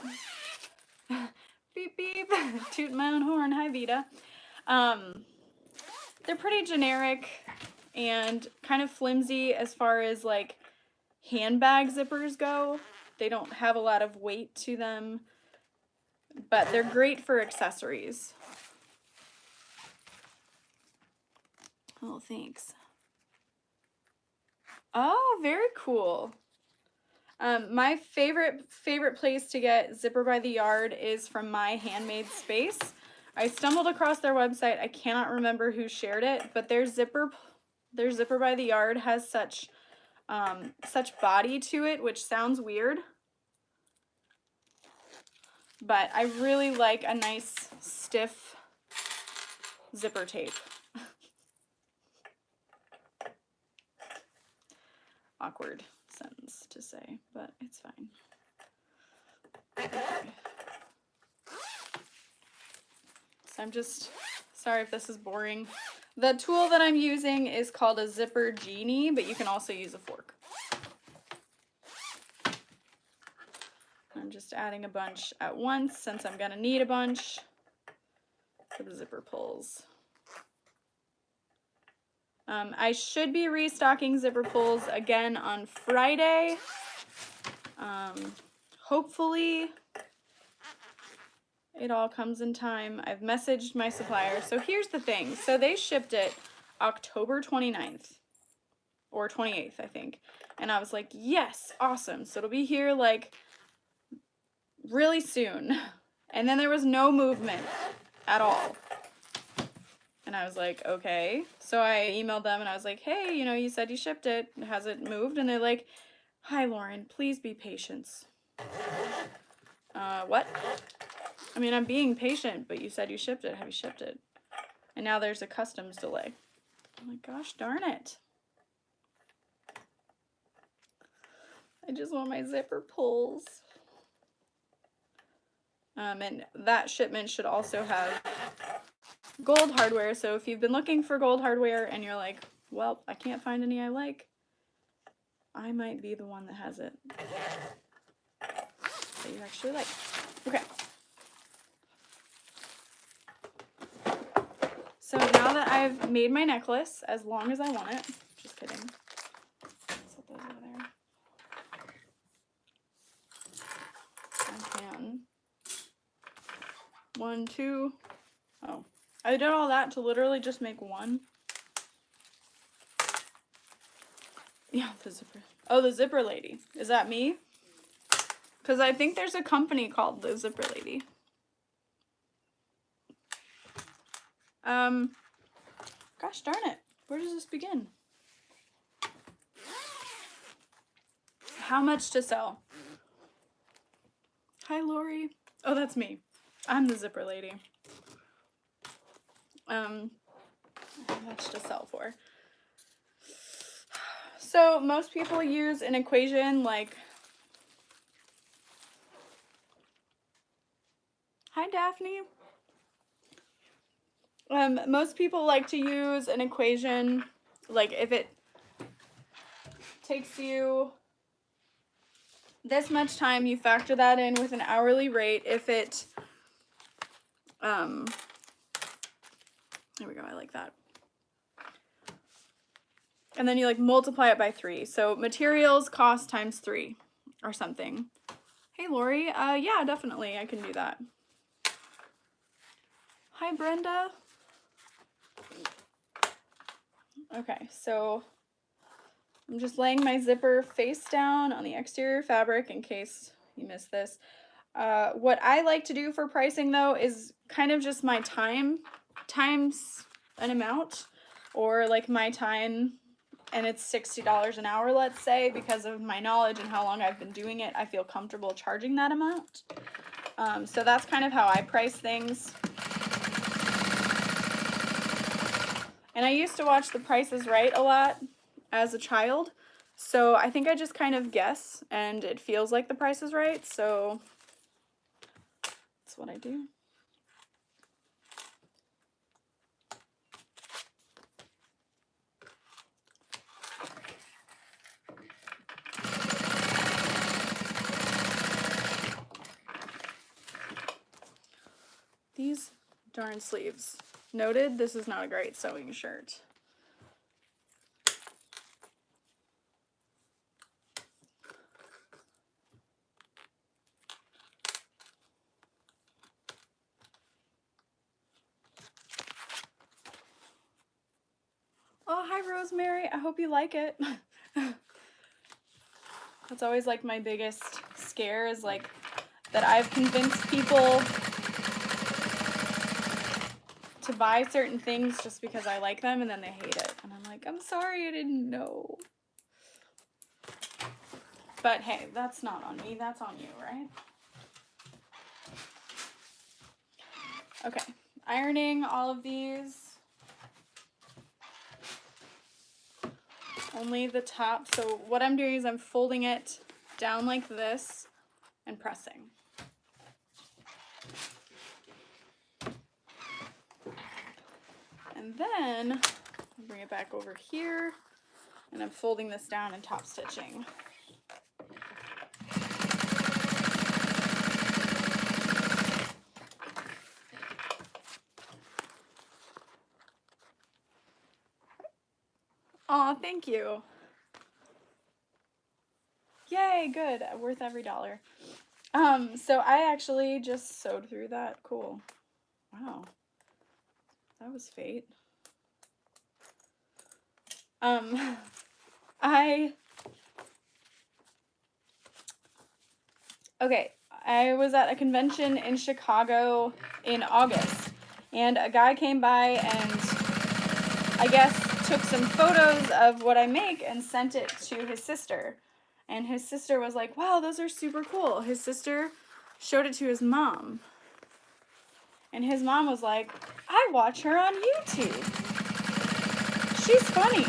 beep beep, toot my own horn, hi Vita. They're pretty generic and kind of flimsy as far as like handbag zippers go. They don't have a lot of weight to them, but they're great for accessories. Oh, thanks. Oh, very cool. My favorite place to get zipper by the yard is from My Handmade Space. I stumbled across their website. I cannot remember who shared it, but their zipper by the yard has such body to it, which sounds weird, but I really like a nice stiff zipper tape. Awkward sentence to say, but it's fine. Okay. So I'm just sorry if this is boring. The tool that I'm using is called a zipper genie, but you can also use a fork. I'm just adding a bunch at once since I'm gonna need a bunch for the zipper pulls. I should be restocking zipper pulls again on Friday. Hopefully it all comes in time. I've messaged my supplier. So here's the thing. So they shipped it October 29th or 28th, I think. And I was like, yes, awesome. So it'll be here like really soon. And then there was no movement at all. And I was like, okay. So I emailed them and I was like, hey, you know, you said you shipped it. Has it moved? And they're like, hi, Lauren, please be patient. What? I mean, I'm being patient, but you said you shipped it. Have you shipped it? And now there's a customs delay. I'm like, gosh darn it. I just want my zipper pulls. And that shipment should also have gold hardware. So if you've been looking for gold hardware and you're like, well, I can't find any I like, I might be the one that has it that you actually like. Okay. So now that I've made my necklace as long as I want it, just kidding. Set those over there. I can. 1, 2. Oh, I did all that to literally just make one. Yeah, the zipper. Oh, the zipper lady. Is that me? Because I think there's a company called the Zipper Lady. Gosh darn it. Where does this begin? How much to sell? Hi, Lori. Oh, that's me. I'm the zipper lady. How much to sell for? So most people use an equation like, hi Daphne. Most people like to use an equation like if it takes you this much time, you factor that in with an hourly rate. If it, there we go, I like that. And then you like multiply it by 3. So materials cost times 3 or something. Hey Lori, yeah, definitely, I can do that. Hi Brenda. Okay, so I'm just laying my zipper face down on the exterior fabric in case you missed this. What I like to do for pricing though is kind of just my time times an amount, or like my time and it's $60 an hour, let's say, because of my knowledge and how long I've been doing it, I feel comfortable charging that amount. So that's kind of how I price things. And I used to watch The Price is Right a lot as a child, so I think I just kind of guess and it feels like The Price is Right, so that's what I do. These darn sleeves. Noted, this is not a great sewing shirt. Oh, hi Rosemary, I hope you like it. That's always like my biggest scare, is like that I've convinced people to buy certain things just because I like them and then they hate it. And I'm like, I'm sorry, I didn't know. But hey, that's not on me, that's on you, right? Okay, ironing all of these. Only the top. So what I'm doing is I'm folding it down like this and pressing. And then I'll bring it back over here and I'm folding this down and top stitching. Aw, thank you. Yay, good. Worth every dollar. So I actually just sewed through that. Cool. Wow. That was fate. I was at a convention in Chicago in August, and a guy came by and I guess took some photos of what I make and sent it to his sister. And his sister was like, wow, those are super cool. His sister showed it to his mom. And his mom was like, I watch her on YouTube. She's funny.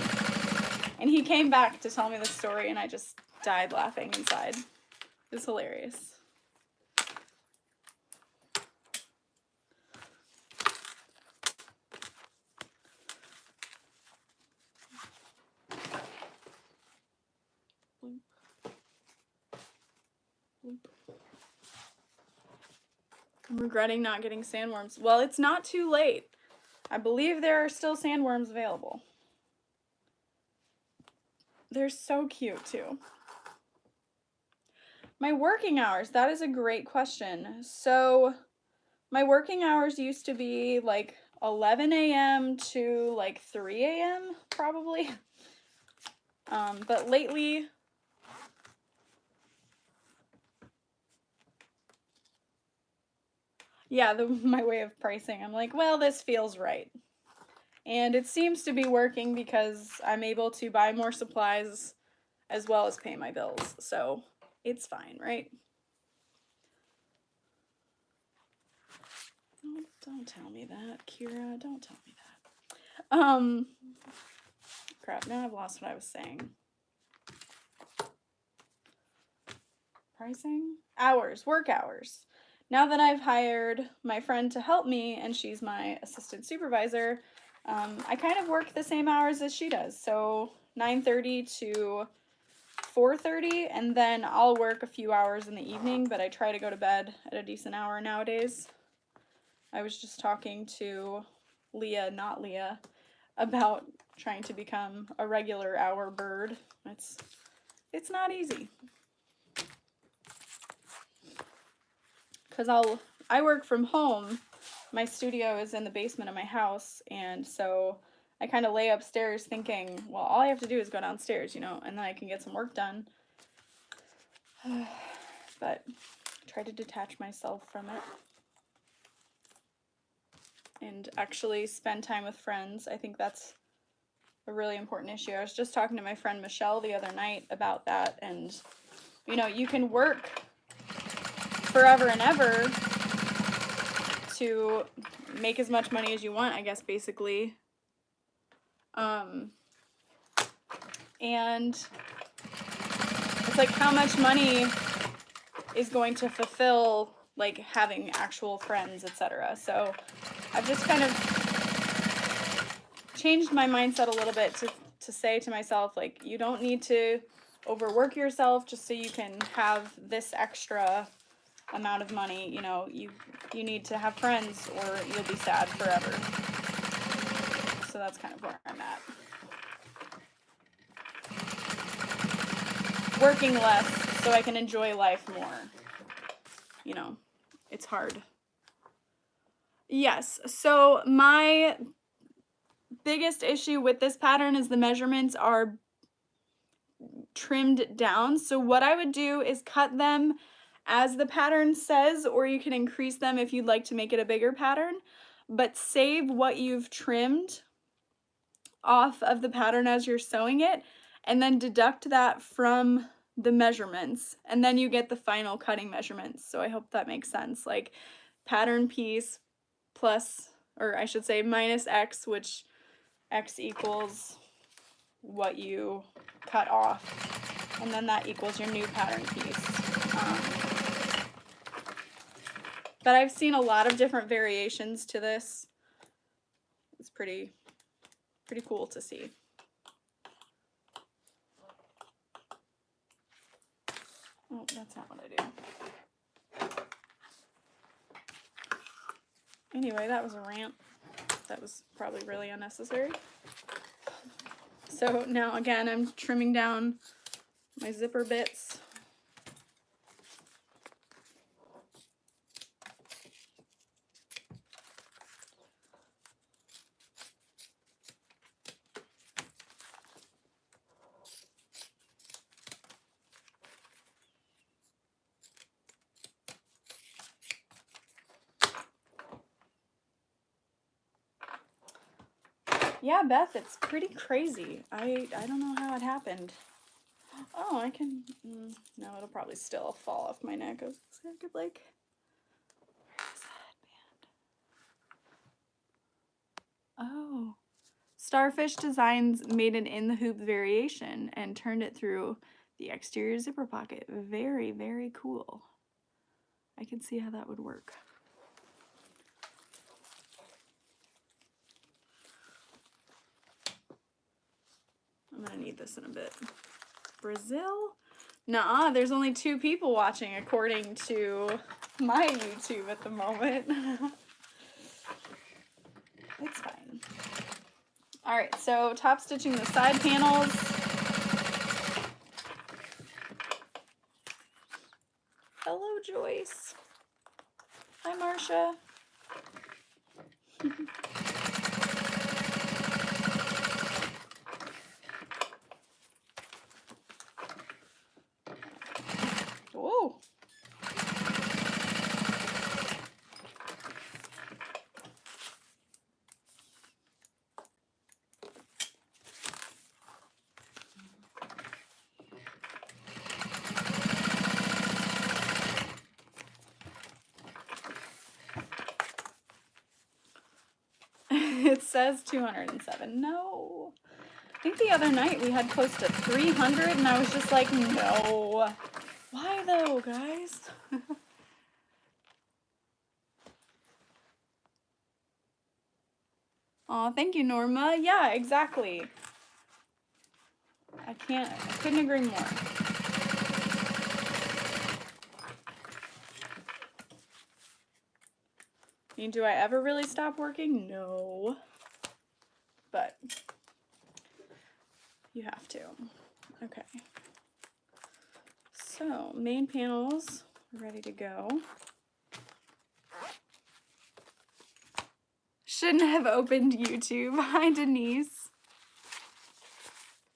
And he came back to tell me the story and I just died laughing inside. It was hilarious. I'm regretting not getting sandworms. Well, it's not too late. I believe there are still sandworms available. They're so cute too. My working hours, that is a great question. So my working hours used to be like 11 a.m. to like 3 a.m. probably. But lately, yeah, my way of pricing, I'm like, well, this feels right. And it seems to be working because I'm able to buy more supplies as well as pay my bills. So it's fine, right? Don't tell me that, Kira. Don't tell me that. Crap, now I've lost what I was saying. Pricing? Hours, work hours. Now that I've hired my friend to help me, and she's my assistant supervisor, I kind of work the same hours as she does. So 9:30 to 4:30, and then I'll work a few hours in the evening, but I try to go to bed at a decent hour nowadays. I was just talking to Leah, not Leah, about trying to become a regular hour bird. It's not easy. Because I work from home. My studio is in the basement of my house, and so I kind of lay upstairs thinking, well, all I have to do is go downstairs, you know, and then I can get some work done. But try to detach myself from it and actually spend time with friends. I think that's a really important issue. I was just talking to my friend Michelle the other night about that, and you know, you can work forever and ever to make as much money as you want, I guess, basically. And it's like, how much money is going to fulfill like having actual friends, etc. So I've just kind of changed my mindset a little bit to say to myself, like, you don't need to overwork yourself just so you can have this extra amount of money. You know, you need to have friends or you'll be sad forever. So that's kind of where I'm at. Working less so I can enjoy life more. You know, it's hard. Yes, so my biggest issue with this pattern is the measurements are trimmed down. So what I would do is cut them as the pattern says, or you can increase them if you'd like to make it a bigger pattern, but save what you've trimmed off of the pattern as you're sewing it, and then deduct that from the measurements, and then you get the final cutting measurements. So I hope that makes sense. Like pattern piece plus, or I should say minus X, which X equals what you cut off, and then that equals your new pattern piece. But I've seen a lot of different variations to this. It's pretty cool to see. Oh, that's not what I do. Anyway, that was a rant. That was probably really unnecessary. So now again, I'm trimming down my zipper bits. Yeah, Beth, it's pretty crazy. I don't know how it happened. Oh, I can, no, it'll probably still fall off my neck. I could like, where's the headband? Oh, Starfish Designs made an in the hoop variation and turned it through the exterior zipper pocket. Very, very cool. I can see how that would work. I'm gonna need this in a bit. Brazil? Nuh-uh, there's only 2 people watching according to my YouTube at the moment. It's fine. Alright, so top stitching the side panels. Hello, Joyce. Hi, Marcia. Whoa. says 207. No. I think the other night we had close to 300 and I was just like, no. Why though, guys? Aw, thank you, Norma. Yeah, exactly. I couldn't agree more. I mean, do I ever really stop working? No. But you have to. Okay. So, main panels ready to go. Shouldn't have opened YouTube. Hi, Denise.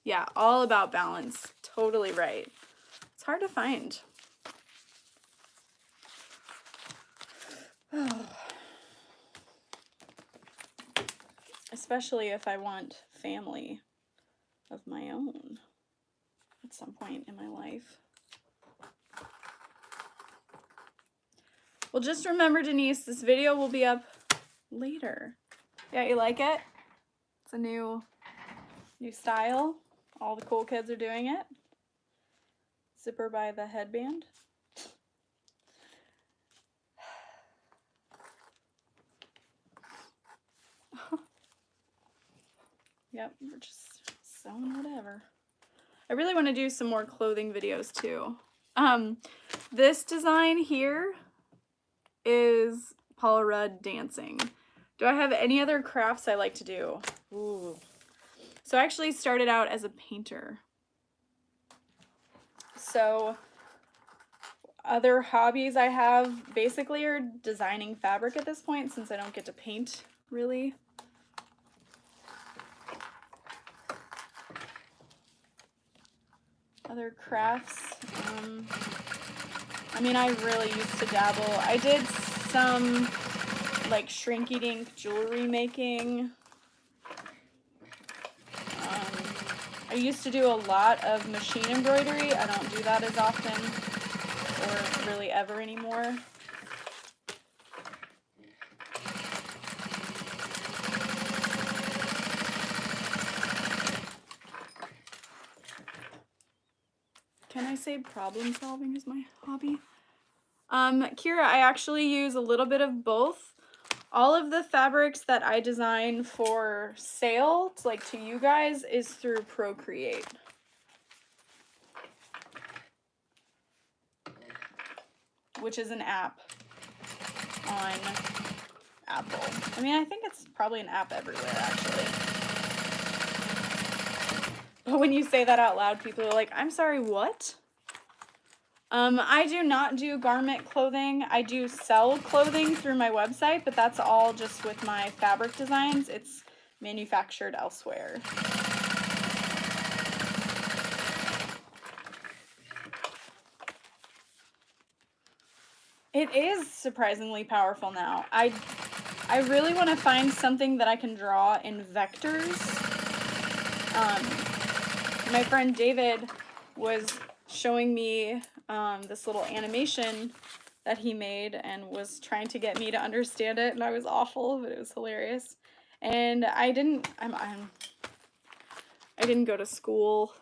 Yeah, all about balance. Totally right. It's hard to find. Especially if I want family of my own at some point in my life. Well, just remember, Denise, this video will be up later. Yeah, you like it? It's a new style. All the cool kids are doing it. Zipper by the headband. Yep, we're just sewing whatever. I really want to do some more clothing videos too. This design here is Paula Rudd dancing. Do I have any other crafts I like to do? Ooh. So I actually started out as a painter. So other hobbies I have basically are designing fabric at this point since I don't get to paint really. Other crafts, I mean, I really used to dabble. I did some like shrink dink jewelry making. I used to do a lot of machine embroidery. I don't do that as often or really ever anymore. Can I say problem solving is my hobby? Kira, I actually use a little bit of both. All of the fabrics that I design for sale, like to you guys, is through Procreate. Which is an app on Apple. I mean, I think it's probably an app everywhere, actually. But when you say that out loud, people are like, I'm sorry, what? I do not do garment clothing. I do sell clothing through my website, but that's all just with my fabric designs. It's manufactured elsewhere. It is surprisingly powerful now. I really want to find something that I can draw in vectors. My friend David was showing me this little animation that he made and was trying to get me to understand it, and I was awful, but it was hilarious. And I didn't go to school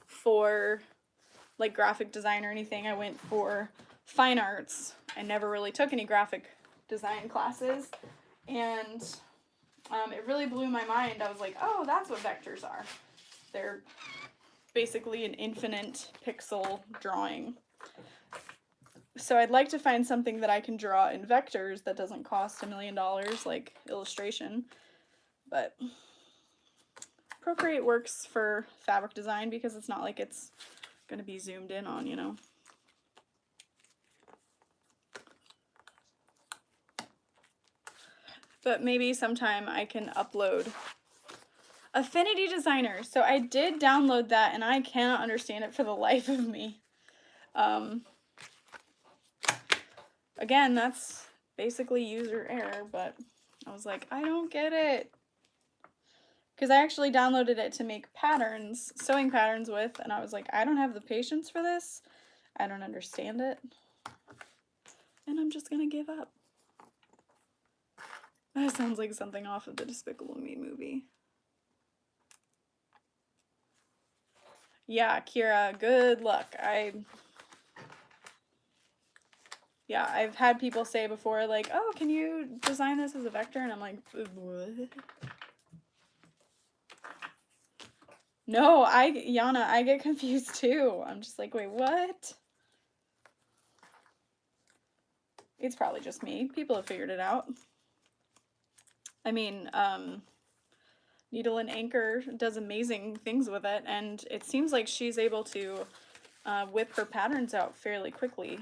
for like graphic design or anything. I went for fine arts. I never really took any graphic design classes, and it really blew my mind. I was like, oh, that's what vectors are. They're basically an infinite pixel drawing. So I'd like to find something that I can draw in vectors that doesn't cost $1 million like illustration, but Procreate works for fabric design because it's not like it's going to be zoomed in on, you know. But maybe sometime I can upload Affinity Designer. So I did download that and I cannot understand it for the life of me. Again, that's basically user error, but I was like, I don't get it. Because I actually downloaded it to make patterns, sewing patterns with, and I was like, I don't have the patience for this. I don't understand it. And I'm just going to give up. That sounds like something off of the Despicable Me movie. Yeah, Kira, good luck. Yeah, I've had people say before, like, oh, can you design this as a vector? And I'm like, what? No, Yana, I get confused too. I'm just like, wait, what? It's probably just me. People have figured it out. I mean, Needle and Anchor does amazing things with it, and it seems like she's able to whip her patterns out fairly quickly.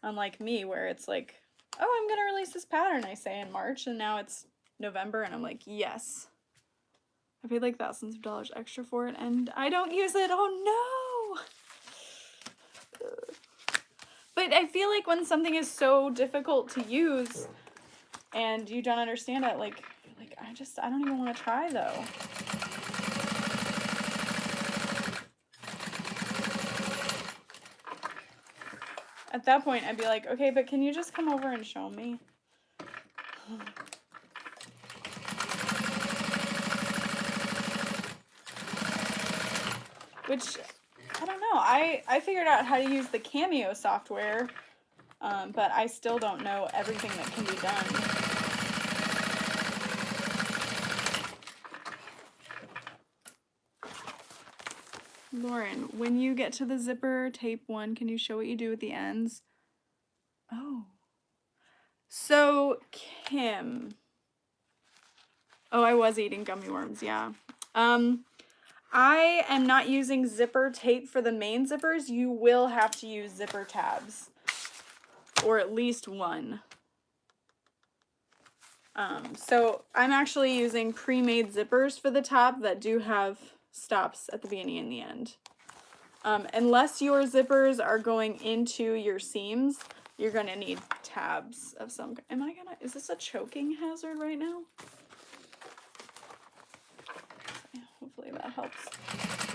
Unlike me, where it's like, oh, I'm gonna release this pattern, I say in March, and now it's November, and I'm like, yes. I paid like thousands of dollars extra for it, and I don't use it. Oh no! But I feel like when something is so difficult to use, and you don't understand it, like I don't even want to try though. At that point, I'd be like, okay, but can you just come over and show me? Which, I don't know. I figured out how to use the Cameo software, but I still don't know everything that can be done. Lauren, when you get to the zipper tape one, can you show what you do with the ends? Oh. So, Kim. Oh, I was eating gummy worms, yeah. I am not using zipper tape for the main zippers. You will have to use zipper tabs. Or at least one. So I'm actually using pre-made zippers for the top that do have stops at the beginning and the end. Unless your zippers are going into your seams, you're gonna need tabs of some kind. Is this a choking hazard right now? Hopefully that helps.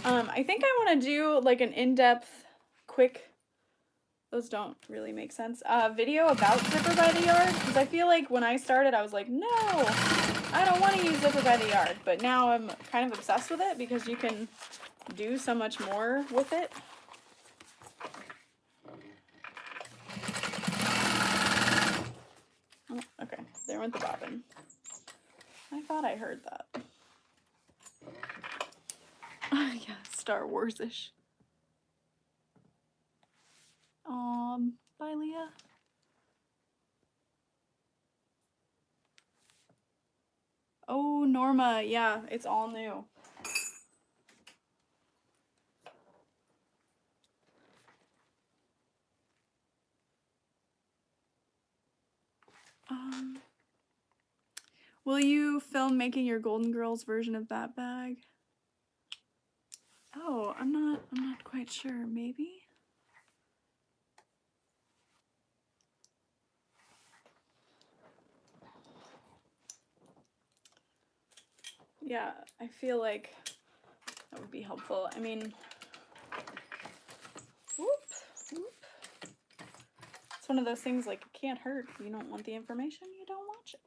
I think I want to do like an in-depth, quick, those don't really make sense, video about Zipper by the Yard, because I feel like when I started I was like, no, I don't want to use Zipper by the Yard, but now I'm kind of obsessed with it because you can do so much more with it. Oh, okay, there went the bobbin. I thought I heard that. Yeah, Star Wars-ish. Bye, Leah. Oh, Norma, yeah, it's all new. Will you film making your Golden Girls version of that bag? Oh, I'm not quite sure. Maybe? Yeah, I feel like that would be helpful. I mean, whoop. It's one of those things like it can't hurt. If you don't want the information, you don't watch it.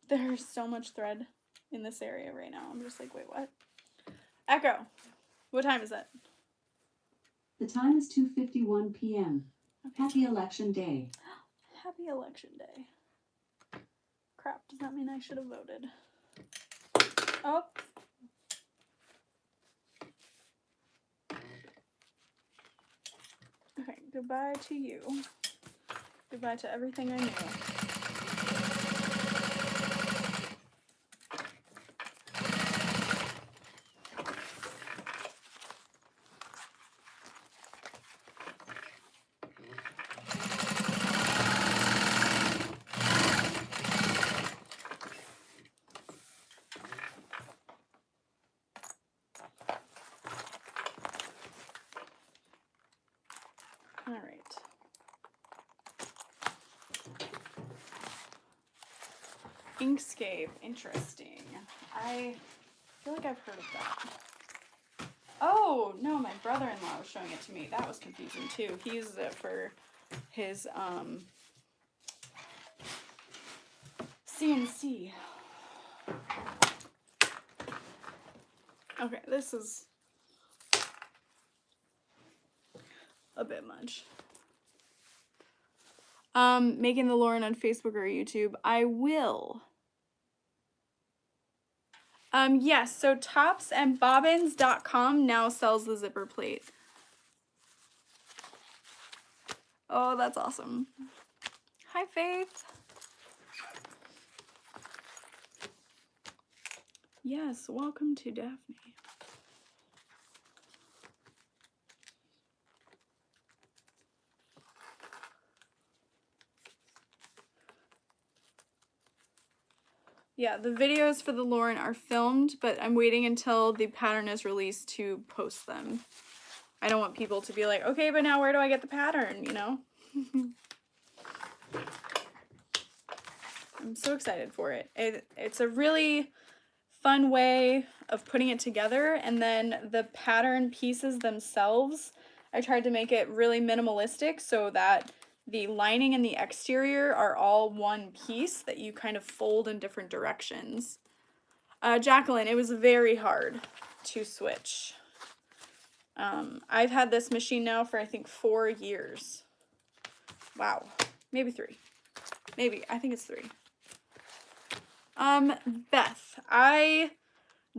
There's so much thread in this area right now. I'm just like, wait, what? Echo, what time is it? The time is 2:51 p.m. Okay. Happy Election Day. Happy Election Day. Crap, does that mean I should have voted? Oh. Okay, goodbye to you. Goodbye to everything I knew. All right. Inkscape, interesting. I feel like I've heard of that. Oh, no, my brother-in-law was showing it to me. That was confusing too. He uses it for his CNC. Okay, this is a bit much. Making the Lauren on Facebook or YouTube. I will. Yes, so topsandbobbins.com now sells the zipper plate. Oh, that's awesome. Hi, Faith. Yes, welcome to Daphne. Yeah, the videos for the Lauren are filmed, but I'm waiting until the pattern is released to post them. I don't want people to be like, okay, but now where do I get the pattern, you know? I'm so excited for it. It's a really fun way of putting it together, and then the pattern pieces themselves, I tried to make it really minimalistic so that the lining and the exterior are all one piece that you kind of fold in different directions. Jacqueline, it was very hard to switch. I've had this machine now for I think 4 years. Wow, maybe 3. Maybe, I think it's 3. Beth, I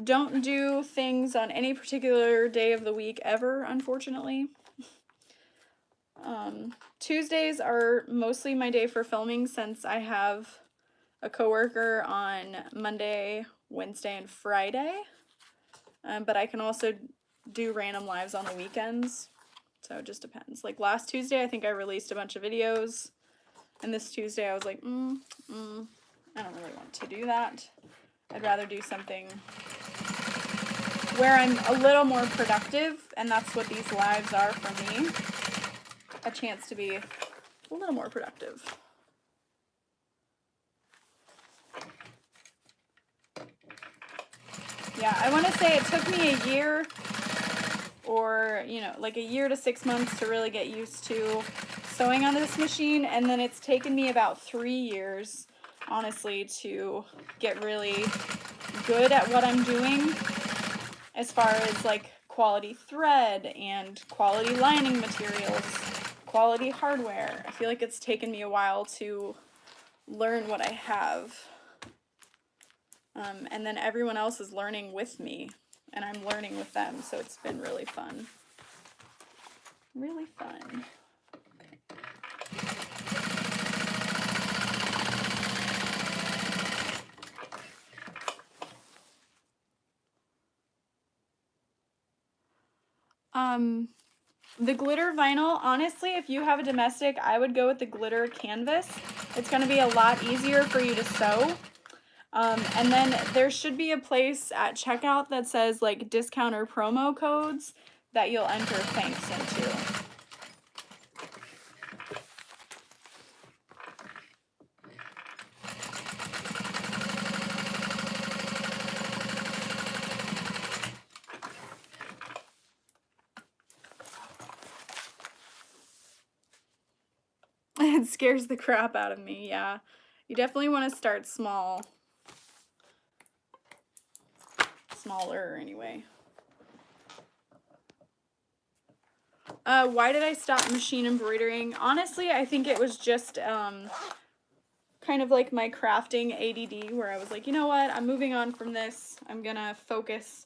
don't do things on any particular day of the week ever, unfortunately. Tuesdays are mostly my day for filming since I have a coworker on Monday, Wednesday, and Friday. But I can also do random lives on the weekends. So it just depends. Like last Tuesday, I think I released a bunch of videos. And this Tuesday, I was like, I don't really want to do that. I'd rather do something where I'm a little more productive, and that's what these lives are for me. A chance to be a little more productive. Yeah, I want to say it took me a year or, you know, like a year to 6 months to really get used to sewing on this machine, and then it's taken me about 3 years, honestly, to get really good at what I'm doing as far as like quality thread and quality lining materials, quality hardware. I feel like it's taken me a while to learn what I have. And then everyone else is learning with me, and I'm learning with them, so it's been really fun. Really fun. The glitter vinyl, honestly, if you have a domestic, I would go with the glitter canvas. It's going to be a lot easier for you to sew. And then there should be a place at checkout that says like discount or promo codes that you'll enter thanks into. It scares the crap out of me, yeah. You definitely want to start small. Smaller, anyway. Why did I stop machine embroidering? Honestly, I think it was just kind of like my crafting ADD, where I was like, you know what, I'm moving on from this. I'm gonna focus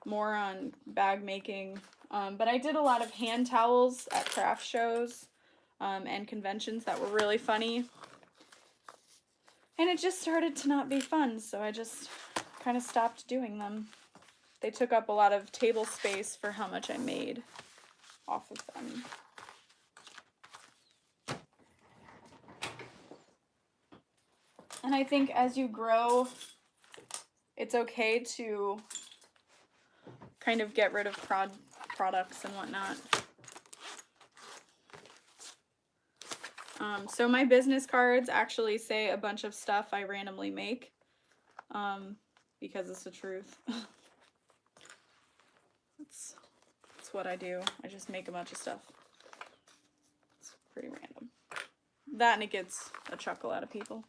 more on bag making. But I did a lot of hand towels at craft shows and conventions that were really funny. And it just started to not be fun, so I just kind of stopped doing them. They took up a lot of table space for how much I made off of them. And I think as you grow, it's okay to kind of get rid of products and whatnot. So my business cards actually say a bunch of stuff I randomly make, because it's the truth. That's what I do. I just make a bunch of stuff. It's pretty random. That, and it gets a chuckle out of people.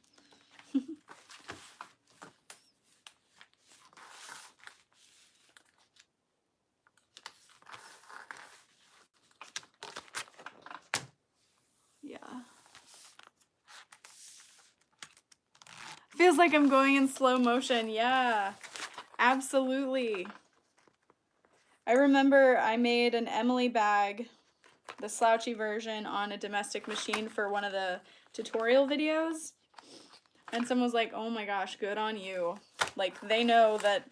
feels like I'm going in slow motion. Yeah, absolutely. I remember I made an Emily bag, the slouchy version, on a domestic machine for one of the tutorial videos. And someone was like, oh my gosh, good on you. Like, they know that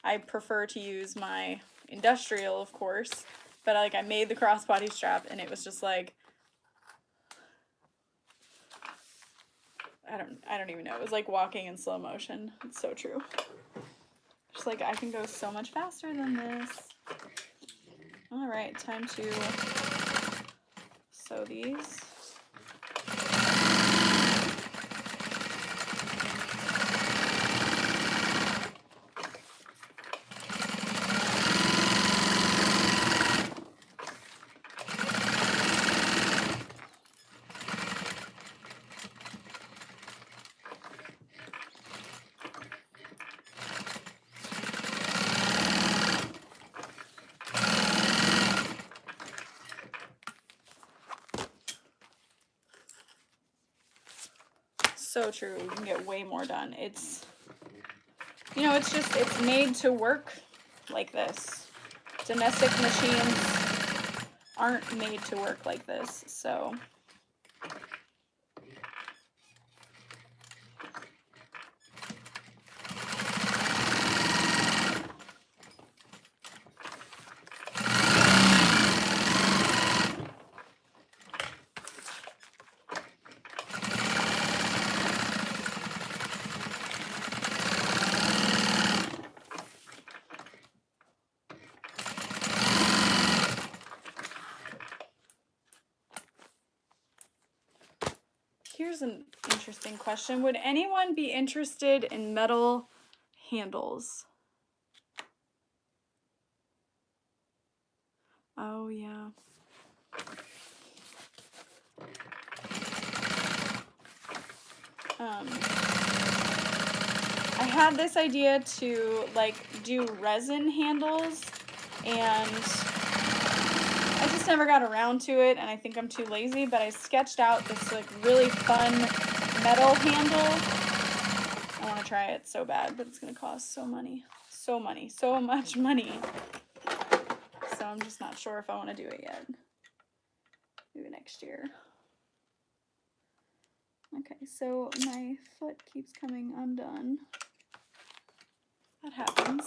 I prefer to use my industrial, of course. But like, I made the crossbody strap and it was just like, I don't even know. It was like walking in slow motion. It's so true. Just like, I can go so much faster than this. All right, time to sew these. So true. You can get way more done. It's, you know, it's made to work like this. Domestic machines aren't made to work like this, so. Here's an interesting question. Would anyone be interested in metal handles? Oh, yeah. I had this idea to like do resin handles, and I just never got around to it, and I think I'm too lazy, but I sketched out this like really fun metal handle. I want to try it so bad, but it's going to cost so much money. So I'm just not sure if I want to do it yet. Maybe next year. Okay, so my foot keeps coming undone. That happens.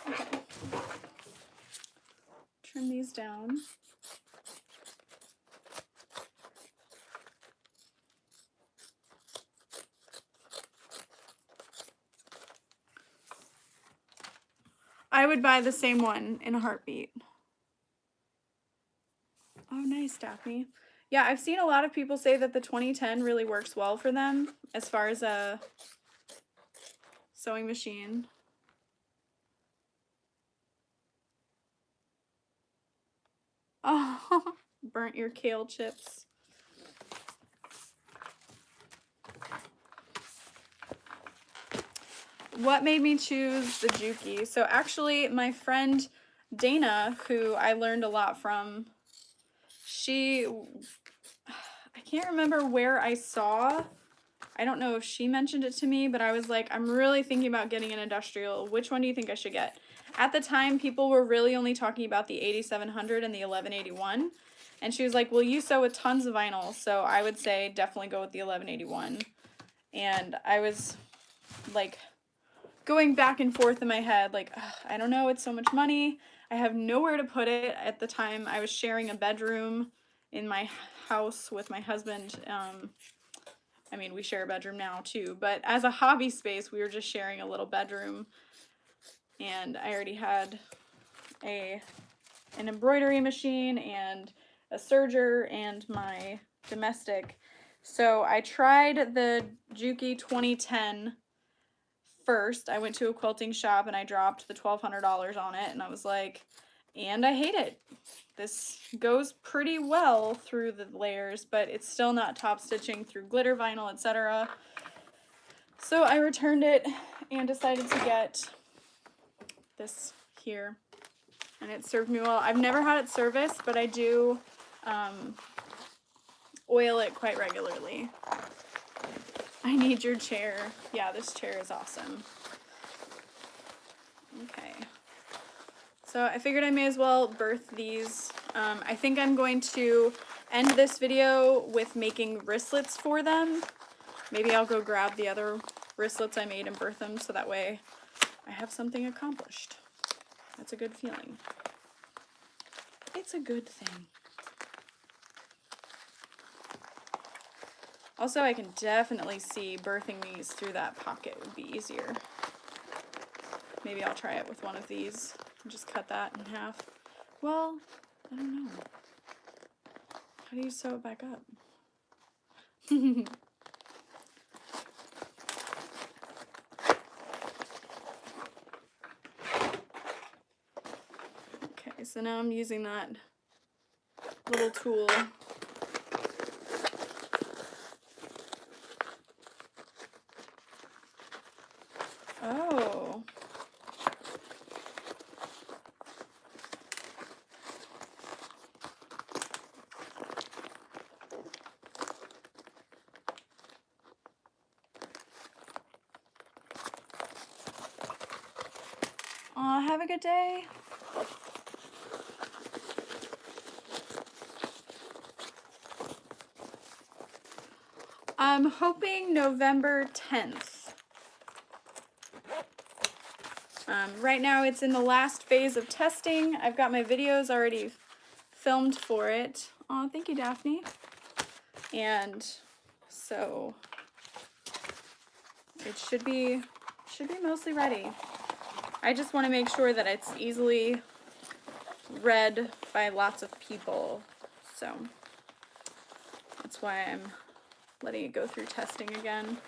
Okay. Trim these down. I would buy the same one in a heartbeat. Oh, nice, Daphne. Yeah, I've seen a lot of people say that the 2010 really works well for them as far as a sewing machine. Oh, burnt your kale chips. What made me choose the Juki? So actually, my friend Dana, who I learned a lot from, I can't remember where I saw. I don't know if she mentioned it to me, but I was like, I'm really thinking about getting an industrial. Which one do you think I should get? At the time, people were really only talking about the 8700 and the 1181. And she was like, well, you sew with tons of vinyl, so I would say definitely go with the 1181. And I was like going back and forth in my head, like, I don't know, it's so much money. I have nowhere to put it. At the time, I was sharing a bedroom in my house with my husband. I mean, we share a bedroom now too, but as a hobby space, we were just sharing a little bedroom, and I already had an embroidery machine and a serger and my domestic. So I tried the Juki 2010 first. I went to a quilting shop and I dropped the $1,200 on it, and I was like, and I hate it. This goes pretty well through the layers, but it's still not top stitching through glitter vinyl, etc. So I returned it and decided to get this here, and it served me well. I've never had it serviced, but I do oil it quite regularly. I need your chair. Yeah, this chair is awesome. Okay. So I figured I may as well birth these. I think I'm going to end this video with making wristlets for them. Maybe I'll go grab the other wristlets I made and birth them so that way I have something accomplished. That's a good feeling. It's a good thing. Also, I can definitely see birthing these through that pocket would be easier. Maybe I'll try it with one of these and just cut that in half. Well, I don't know. How do you sew it back up? Okay, so now I'm using that little tool. Oh. Aw, have a good day. I'm hoping November 10th. Right now it's in the last phase of testing. I've got my videos already filmed for it. Aw, thank you, Daphne. And so it should be mostly ready. I just want to make sure that it's easily read by lots of people. So that's why I'm letting it go through testing again.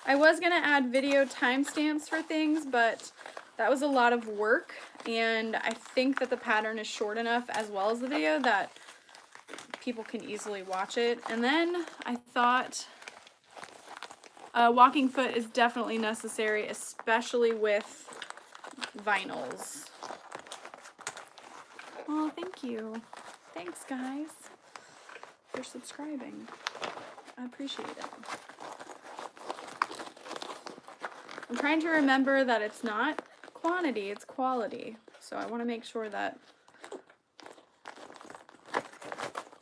I was going to add video timestamps for things, but that was a lot of work, and I think that the pattern is short enough as well as the video that people can easily watch it. And then I thought walking foot is definitely necessary, especially with vinyls. Oh, thank you. Thanks, guys, for subscribing. I appreciate it. I'm trying to remember that it's not quantity, it's quality. So I want to make sure that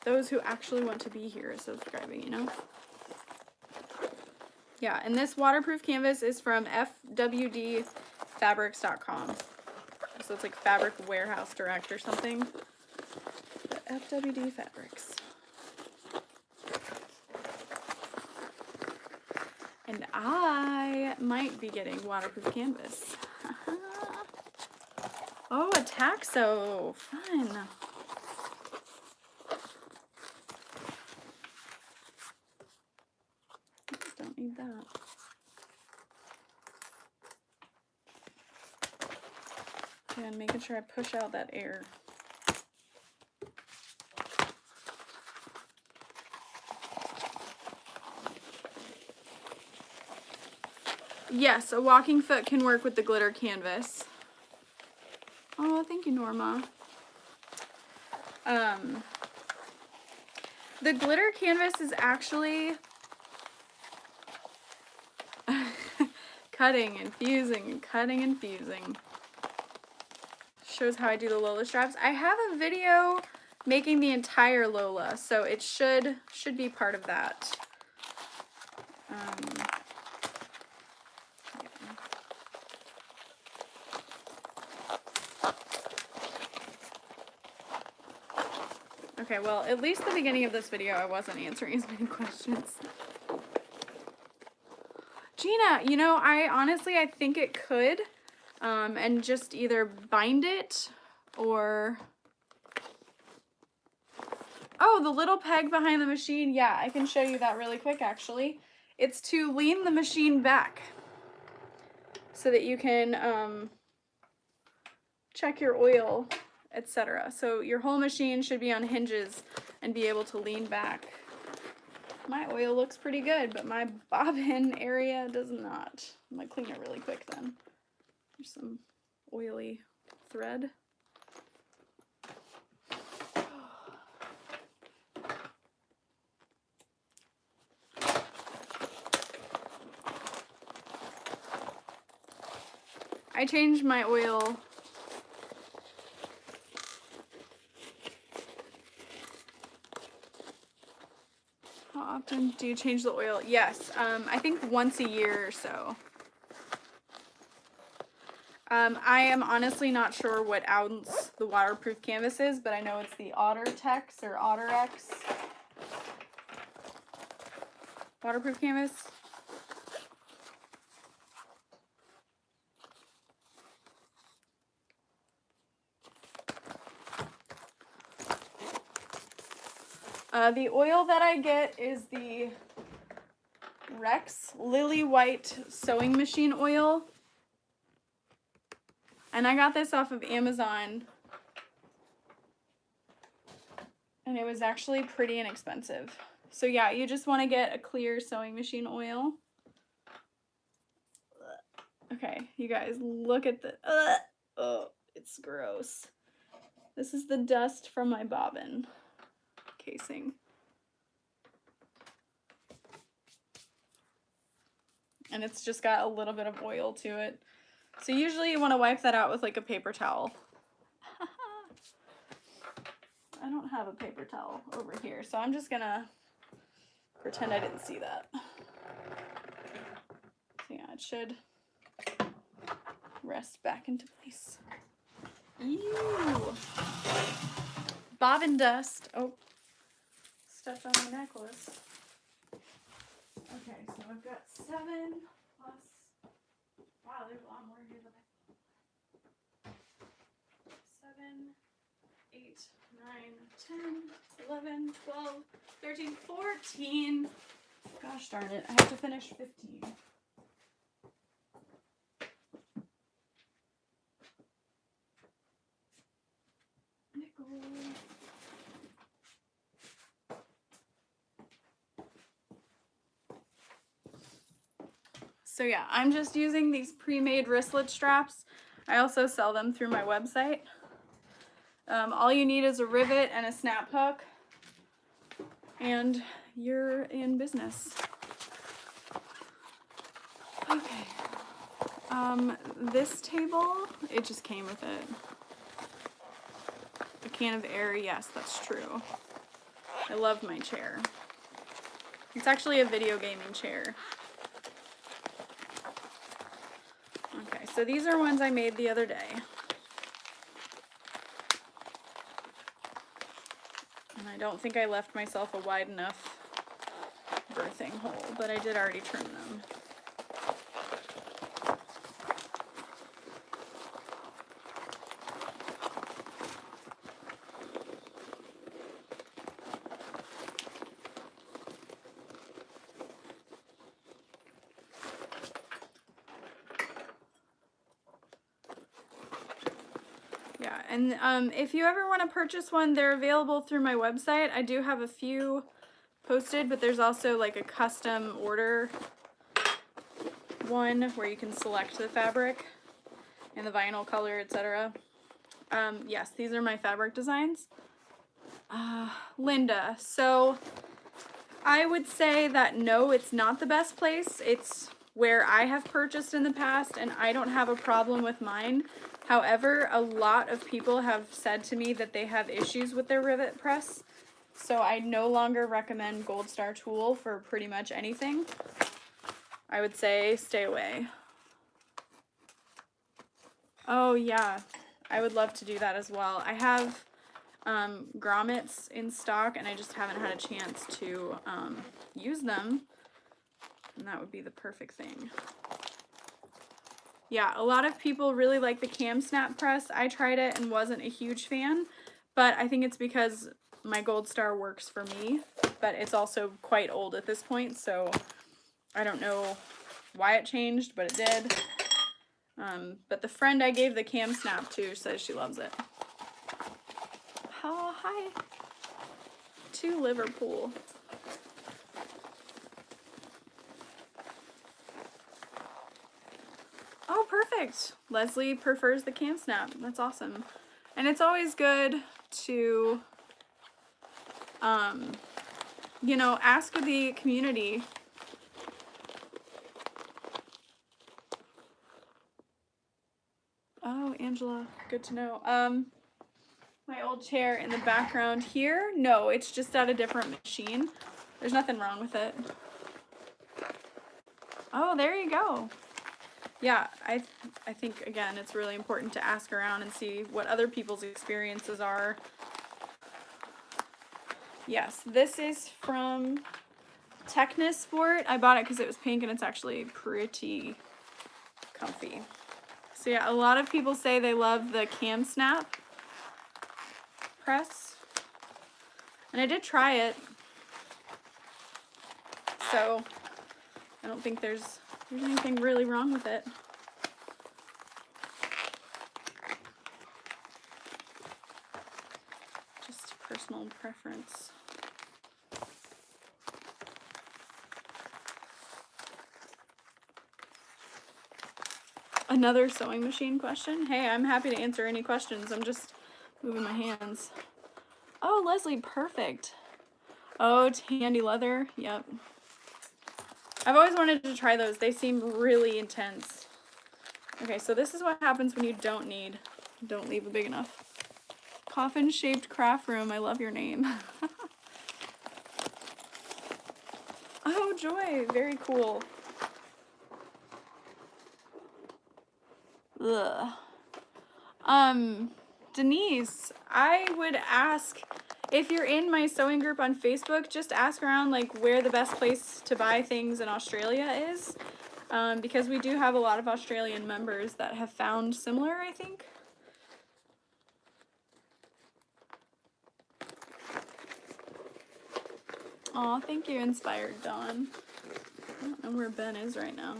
those who actually want to be here are subscribing, you know? Yeah, and this waterproof canvas is from fwdfabrics.com. So it's like Fabric Warehouse Direct or something. But FWD Fabrics. And I might be getting waterproof canvas. Oh, a taxo. Fun. Oops, don't need that. Okay, and making sure I push out that air. Yes, a walking foot can work with the glitter canvas. Oh, thank you, Norma. The glitter canvas is actually cutting and fusing and cutting and fusing. Shows how I do the Lola straps. I have a video making the entire Lola, so it should be part of that. Okay, well, at least the beginning of this video I wasn't answering as many questions. Gina, you know, I think it could, and just either bind it or... Oh, the little peg behind the machine. Yeah, I can show you that really quick, actually. It's to lean the machine back so that you can check your oil, etc. So your whole machine should be on hinges and be able to lean back. My oil looks pretty good, but my bobbin area does not. I'm gonna clean it really quick then. There's some oily thread. I changed my oil How often do you change the oil? Yes, I think once a year or so. I am honestly not sure what ounce the waterproof canvas is, but I know it's the OtterTex or OtterX waterproof canvas. The oil that I get is the Rex Lily White Sewing Machine Oil. And I got this off of Amazon. And it was actually pretty inexpensive. So yeah, you just want to get a clear sewing machine oil. Okay, you guys, look at the... oh, it's gross. This is the dust from my bobbin casing. And it's just got a little bit of oil to it. So usually you want to wipe that out with like a paper towel. I don't have a paper towel over here, so I'm just gonna pretend I didn't see that. So yeah, it should rest back into place. Ew! Bobbin dust. Oh, stuff on my necklace. Okay, so I've got 7 plus. Wow, there's a lot more here than I thought. 7, 8, 9, 10, 11, 12, 13, 14. Gosh darn it, I have to finish 15. Nickel. So yeah, I'm just using these pre-made wristlet straps. I also sell them through my website. All you need is a rivet and a snap hook, and you're in business. Okay. This table, it just came with it. A can of air, yes, that's true. I love my chair. It's actually a video gaming chair. Okay, so these are ones I made the other day. And I don't think I left myself a wide enough birthing hole, but I did already trim them. Yeah, and if you ever want to purchase one, they're available through my website. I do have a few posted, but there's also like a custom order one where you can select the fabric and the vinyl color, etc. Yes, these are my fabric designs. Linda, so I would say that no, it's not the best place. It's where I have purchased in the past, and I don't have a problem with mine. However, a lot of people have said to me that they have issues with their rivet press, so I no longer recommend Gold Star Tool for pretty much anything. I would say stay away. Oh yeah, I would love to do that as well. I have grommets in stock, and I just haven't had a chance to use them, and that would be the perfect thing. Yeah, a lot of people really like the cam snap press. I tried it and wasn't a huge fan, but I think it's because my Gold Star works for me, but it's also quite old at this point, so I don't know why it changed, but it did. But the friend I gave the cam snap to says she loves it. Oh, hi. To Liverpool. Oh, perfect. Leslie prefers the cam snap. That's awesome. And it's always good to, you know, ask the community. Oh, Angela, good to know. My old chair in the background here. No, it's just at a different machine. There's nothing wrong with it. Oh, there you go. Yeah, I think, again, it's really important to ask around and see what other people's experiences are. Yes, this is from Technisport. I bought it because it was pink and it's actually pretty comfy. So yeah, a lot of people say they love the cam snap press. And I did try it. So I don't think there's anything really wrong with it. Just personal preference. Another sewing machine question? Hey, I'm happy to answer any questions. I'm just moving my hands. Oh, Leslie, perfect. Oh, Tandy leather. Yep. I've always wanted to try those. They seem really intense. Okay, so this is what happens when you don't leave a big enough. Coffin-shaped craft room. I love your name. Oh, Joy. Very cool. Ugh. Denise, I would ask, if you're in my sewing group on Facebook, just ask around like where the best place to buy things in Australia is. Because we do have a lot of Australian members that have found similar, I think. Aw, thank you, Inspired Dawn. I don't know where Ben is right now.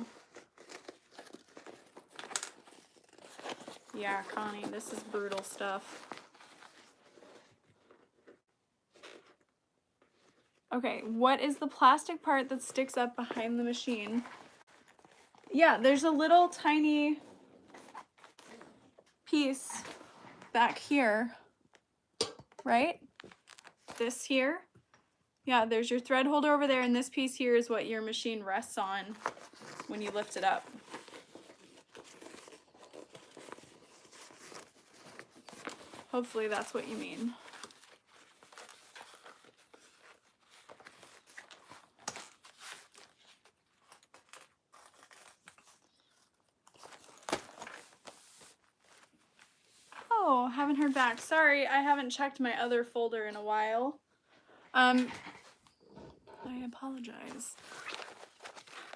Yeah, Connie, this is brutal stuff. Okay, what is the plastic part that sticks up behind the machine? Yeah, there's a little tiny piece back here, right? This here. Yeah, there's your thread holder over there, and this piece here is what your machine rests on when you lift it up. Hopefully that's what you mean. Oh, haven't heard back. Sorry, I haven't checked my other folder in a while. I apologize.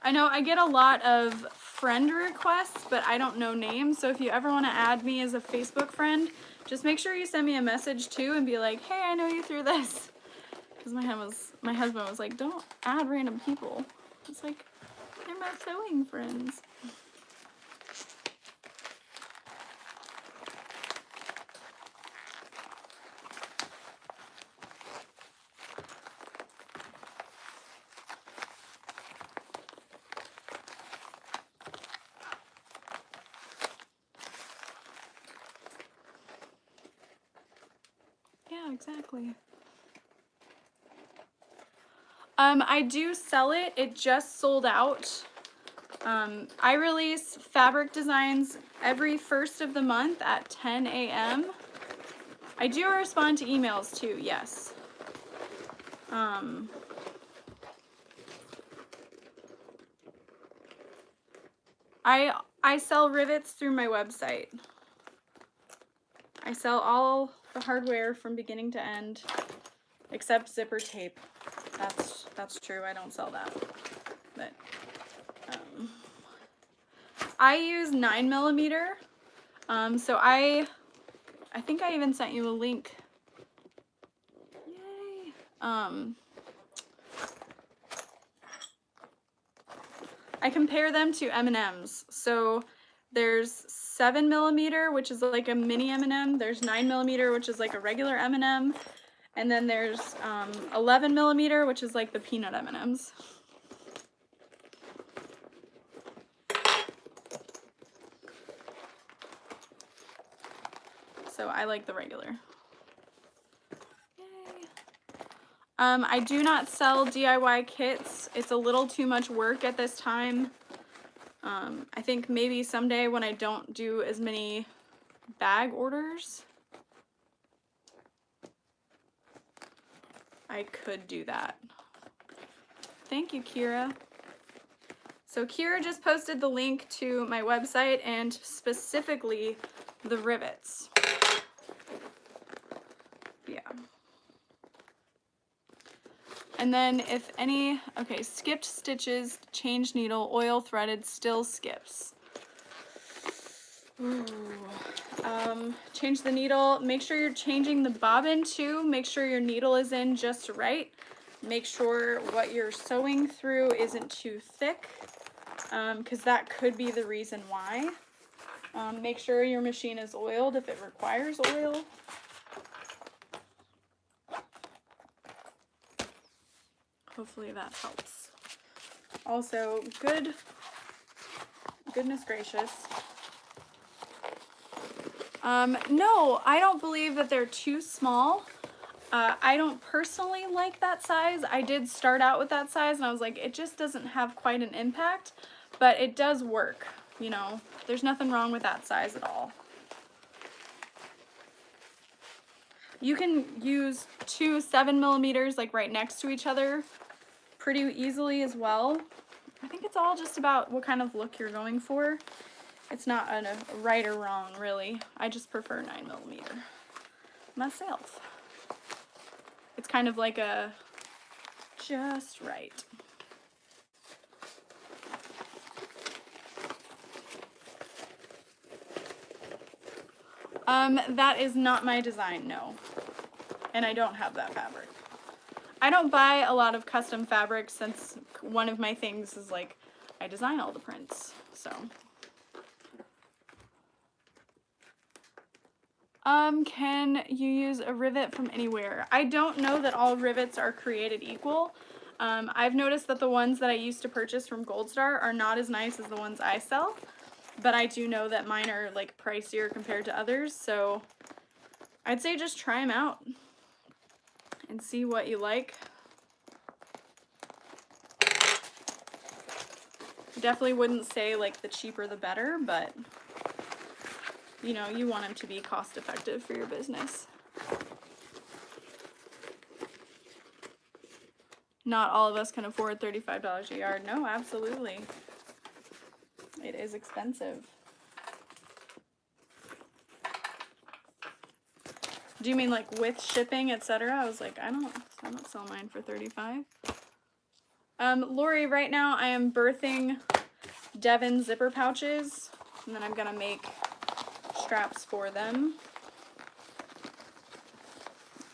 I know I get a lot of friend requests, but I don't know names, so if you ever want to add me as a Facebook friend, just make sure you send me a message too and be like, hey, I know you through this. Because my husband was like, don't add random people. It's like, they're my sewing friends. Yeah, exactly. I do sell it. It just sold out. I release fabric designs every first of the month at 10 a.m. I do respond to emails too, yes. I sell rivets through my website. I sell all the hardware from beginning to end, except zipper tape. That's true. I don't sell that. But I use 9mm. So I think I even sent you a link. Yay. I compare them to M&Ms. So There's 7mm, which is like a mini M&M. There's 9mm, which is like a regular M&M. And then there's 11mm, which is like the peanut M&Ms. So I like the regular. Yay. I do not sell DIY kits. It's a little too much work at this time. I think maybe someday when I don't do as many bag orders, I could do that. Thank you, Kira. So Kira just posted the link to my website and specifically the rivets. Yeah. And then if any, okay, skipped stitches, change needle, oil threaded, still skips. Ooh. Change the needle. Make sure you're changing the bobbin too. Make sure your needle is in just right. Make sure what you're sewing through isn't too thick, because that could be the reason why. Make sure your machine is oiled if it requires oil. Hopefully that helps. Also, goodness gracious. No, I don't believe that they're too small. I don't personally like that size. I did start out with that size and I was like, it just doesn't have quite an impact, but it does work, you know. There's nothing wrong with that size at all. You can use 2 7mm like right next to each other pretty easily as well. I think it's all just about what kind of look you're going for. It's not a right or wrong, really. I just prefer 9mm myself. It's kind of like a just right. That is not my design, no. And I don't have that fabric. I don't buy a lot of custom fabrics since one of my things is like I design all the prints, so. Can you use a rivet from anywhere? I don't know that all rivets are created equal. I've noticed that the ones that I used to purchase from Gold Star are not as nice as the ones I sell, but I do know that mine are like pricier compared to others, so I'd say just try them out and see what you like. Definitely wouldn't say like the cheaper the better, but you know, you want them to be cost effective for your business. Not all of us can afford $35 a yard. No, absolutely. It is expensive. Do you mean like with shipping, etc.? I was like, I don't sell mine for $35. Lori, right now I am birthing Devon zipper pouches, and then I'm gonna make straps for them.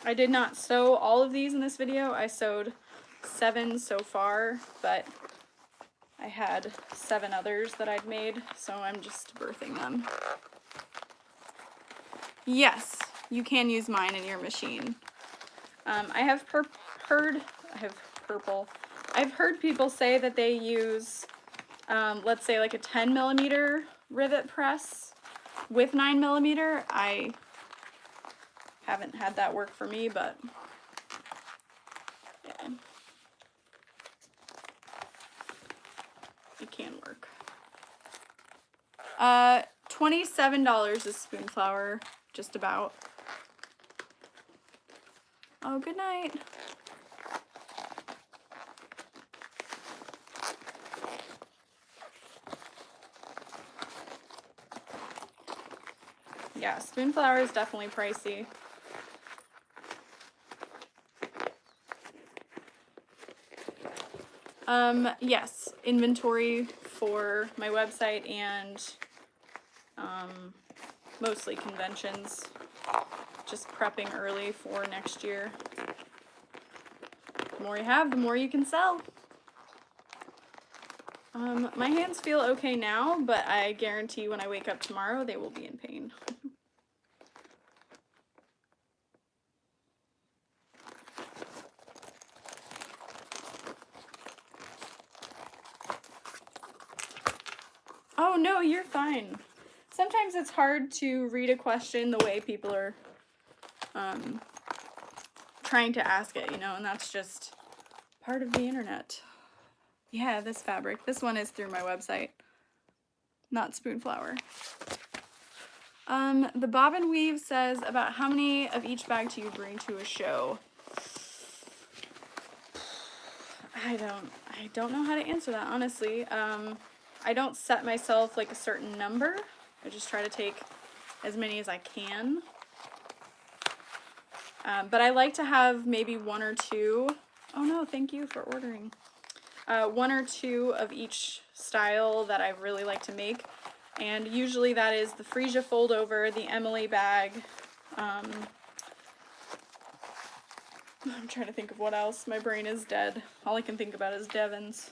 I did not sew all of these in this video. I sewed 7 so far, but I had 7 others that I'd made, so I'm just birthing them. Yes, you can use mine in your machine. I've heard people say that they use, let's say like a 10mm rivet press with 9mm. I haven't had that work for me, but yeah, it can work. $27 is spoon flour, just about. Oh, good night. Yeah, spoon flour is definitely pricey. Yes, inventory for my website and mostly conventions. Just prepping early for next year. The more you have, the more you can sell. My hands feel okay now, but I guarantee when I wake up tomorrow, they will be in pain. Oh, no, you're fine. Sometimes it's hard to read a question the way people are trying to ask it, you know, and that's just part of the internet. Yeah, this fabric. This one is through my website, not Spoonflower. The bobbin weave says, about how many of each bag do you bring to a show? I don't know how to answer that, honestly. I don't set myself like a certain number. I just try to take as many as I can. But I like to have maybe one or two. Oh no, thank you for ordering. One or two of each style that I really like to make. And usually that is the Frisia fold over, the Emily bag. I'm trying to think of what else. My brain is dead. All I can think about is Devon's.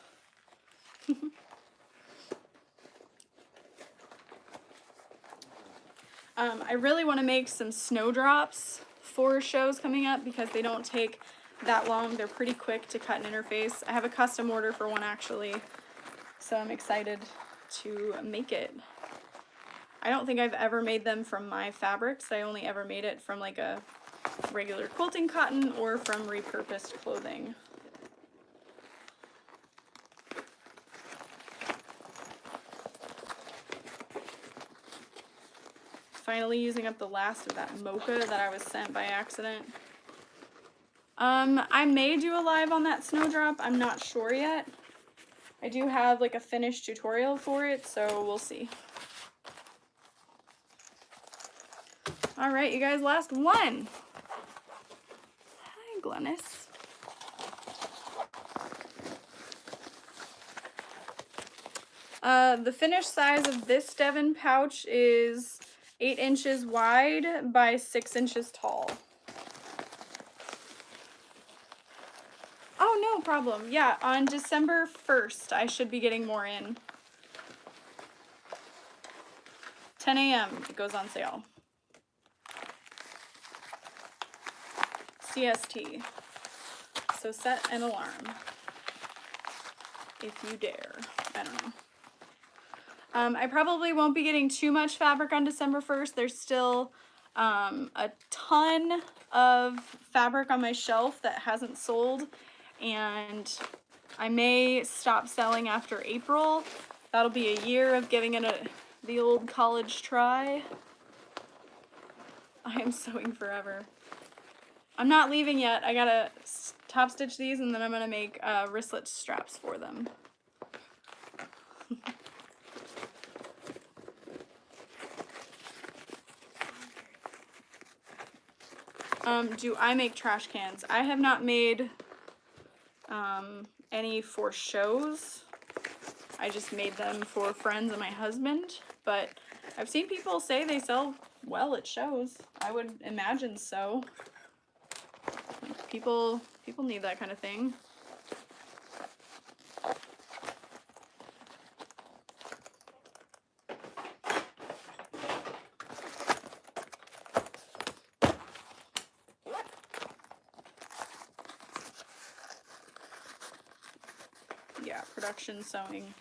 I really want to make some snowdrops for shows coming up because they don't take that long. They're pretty quick to cut and interface. I have a custom order for one actually, so I'm excited to make it. I don't think I've ever made them from my fabrics. I only ever made it from like a regular quilting cotton or from repurposed clothing. Finally using up the last of that mocha that I was sent by accident. I may do a live on that snowdrop. I'm not sure yet. I do have like a finished tutorial for it, so we'll see. All right, you guys, last one. Hi, Glennis. The finished size of this Devon pouch is 8 inches wide by 6 inches tall. Oh, no problem. Yeah, on December 1st, I should be getting more in. 10 a.m. it goes on sale. CST. So set an alarm. If you dare. I don't know. I probably won't be getting too much fabric on December 1st. There's still a ton of fabric on my shelf that hasn't sold, and I may stop selling after April. That'll be a year of giving it the old college try. I am sewing forever. I'm not leaving yet. I gotta top stitch these and then I'm gonna make wristlet straps for them. Do I make trash cans? I have not made any for shows. I just made them for friends and my husband, but I've seen people say they sell well at shows. I would imagine so. People need that kind of thing. Yeah, production sewing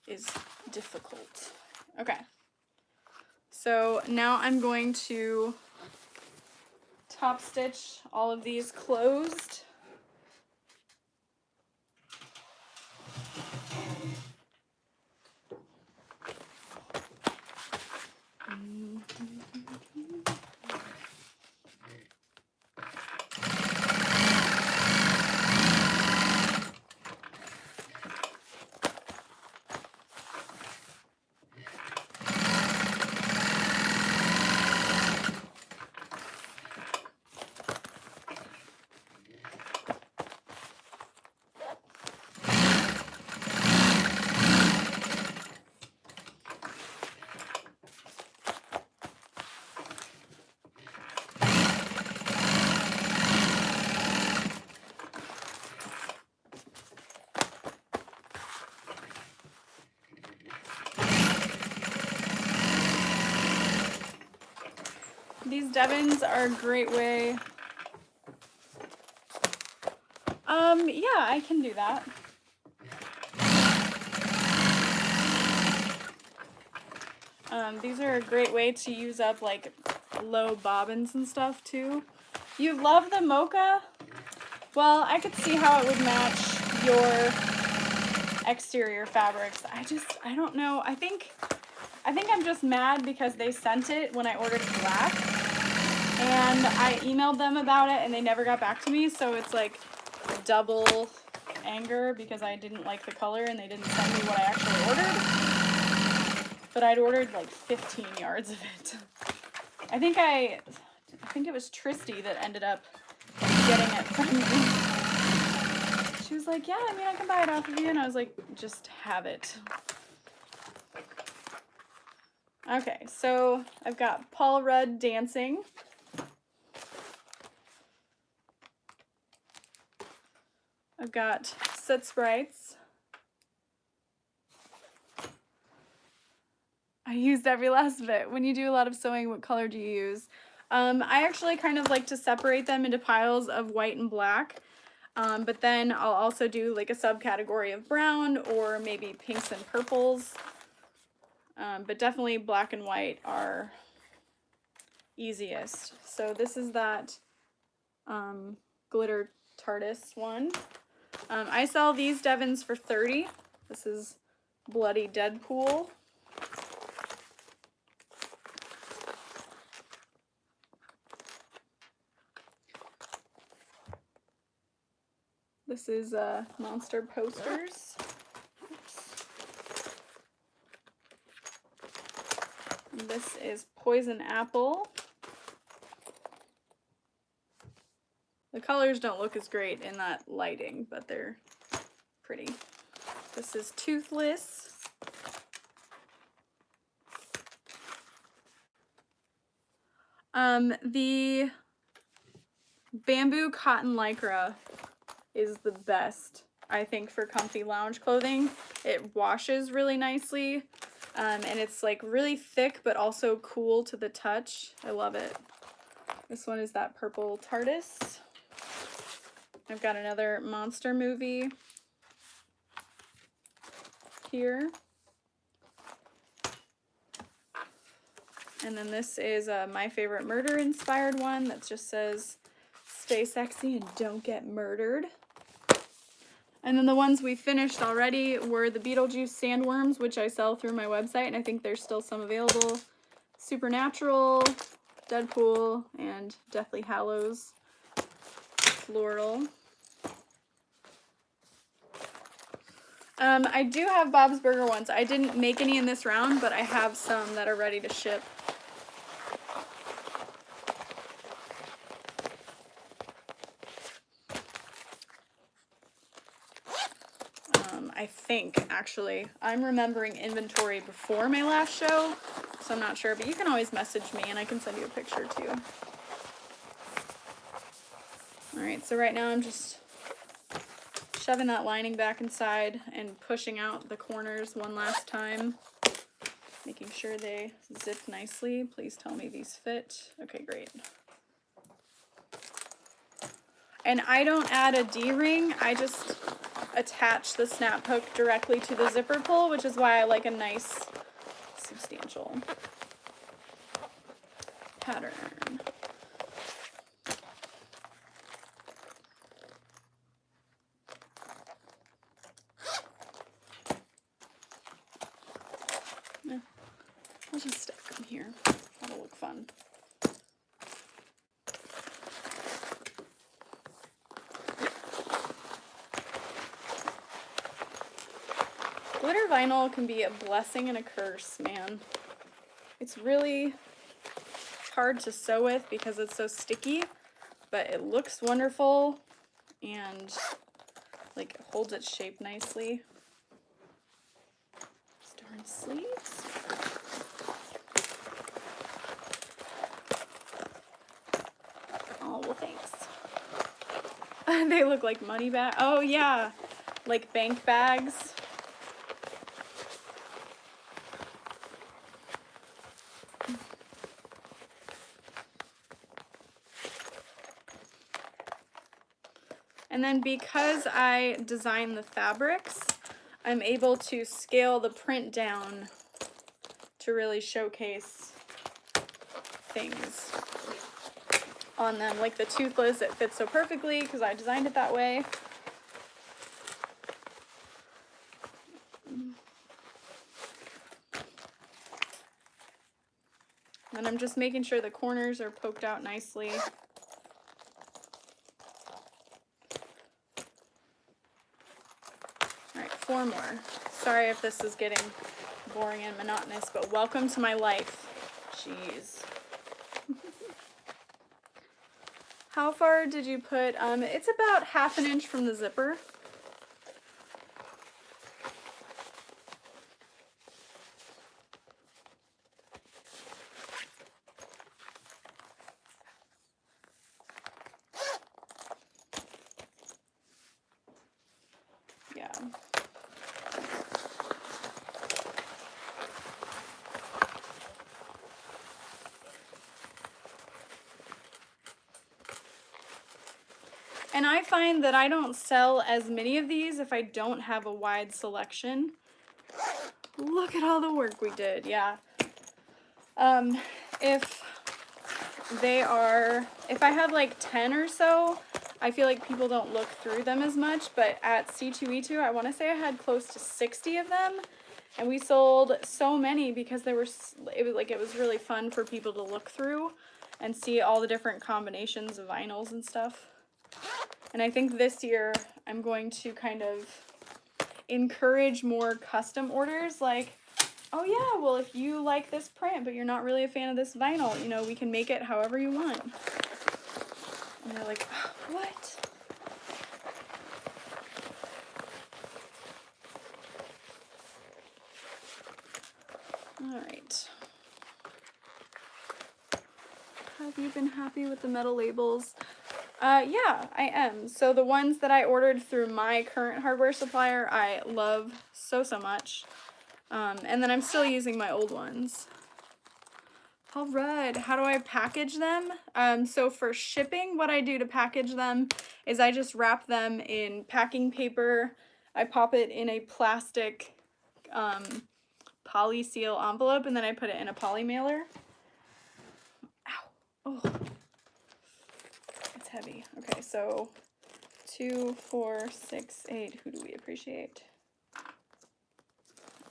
is difficult. Okay. So now I'm going to top stitch all of these closed. these Devons are a great way. Yeah, I can do that. These are a great way to use up like low bobbins and stuff too. You love the mocha? Well, I could see how it would match your exterior fabrics. I don't know. I think I'm just mad because they sent it when I ordered black, and I emailed them about it and they never got back to me, so it's like double anger because I didn't like the color and they didn't send me what I actually ordered. But I'd ordered like 15 yards of it. I think it was Tristy that ended up getting it from me. She was like, yeah, I mean, I can buy it off of you. And I was like, just have it. Okay, so I've got Paul Rudd dancing. I've got Set Sprites. I used every last bit. When you do a lot of sewing, what color do you use? I actually kind of like to separate them into piles of white and black. But then I'll also do like a subcategory of brown or maybe pinks and purples. But definitely black and white are easiest. So this is that glitter TARDIS one. I sell these Devons for $30. This is Bloody Deadpool. This is Monster Posters. Oops. And this is Poison Apple. The colors don't look as great in that lighting, but they're pretty. This is Toothless. The bamboo cotton lycra is the best, I think, for comfy lounge clothing. It washes really nicely, and it's like really thick but also cool to the touch. I love it. This one is that purple TARDIS. I've got another monster movie here. And then this is My Favorite Murder inspired one that just says, stay sexy and don't get murdered. And then the ones we finished already were the Beetlejuice sandworms, which I sell through my website, and I think there's still some available. Supernatural, Deadpool, and Deathly Hallows floral. I do have Bob's Burger ones. I didn't make any in this round, but I have some that are ready to ship. I think, actually, I'm remembering inventory before my last show, so I'm not sure, but you can always message me and I can send you a picture too. Alright, so right now I'm just shoving that lining back inside and pushing out the corners one last time, making sure they zip nicely. Please tell me these fit. Okay, great. And I don't add a D-ring, I just attach the snap hook directly to the zipper pull, which is why I like a nice, substantial pattern. Yeah, I'll just stack them here. That'll look fun. Glitter vinyl can be a blessing and a curse, man. It's really hard to sew with because it's so sticky, but it looks wonderful and like it holds its shape nicely. Darn sleeves. Oh, well, thanks. They look like money bags. Oh, yeah, like bank bags. And then because I design the fabrics, I'm able to scale the print down to really showcase things on them. Like the toothless, it fits so perfectly because I designed it that way. And I'm just making sure the corners are poked out nicely. All right, 4 more. Sorry if this is getting boring and monotonous, but welcome to my life. Jeez. How far did you put? It's about 1/2 inch from the zipper. Yeah. And I find that I don't sell as many of these if I don't have a wide selection. Look at all the work we did, yeah. If I have like 10 or so, I feel like people don't look through them as much, but at C2E2, I want to say I had close to 60 of them, and we sold so many because it was really fun for people to look through and see all the different combinations of vinyls and stuff. And I think this year I'm going to kind of encourage more custom orders, like, oh yeah, well, if you like this print but you're not really a fan of this vinyl, you know, we can make it however you want. And they're like, oh, what? All right. Have you been happy with the metal labels? Yeah, I am. So the ones that I ordered through my current hardware supplier, I love so much. And then I'm still using my old ones. All right, how do I package them? So for shipping, what I do to package them is I just wrap them in packing paper. I pop it in a plastic poly seal envelope, and then I put it in a poly mailer. Ow, oh, it's heavy. Okay, so 2, 4, 6, 8, who do we appreciate?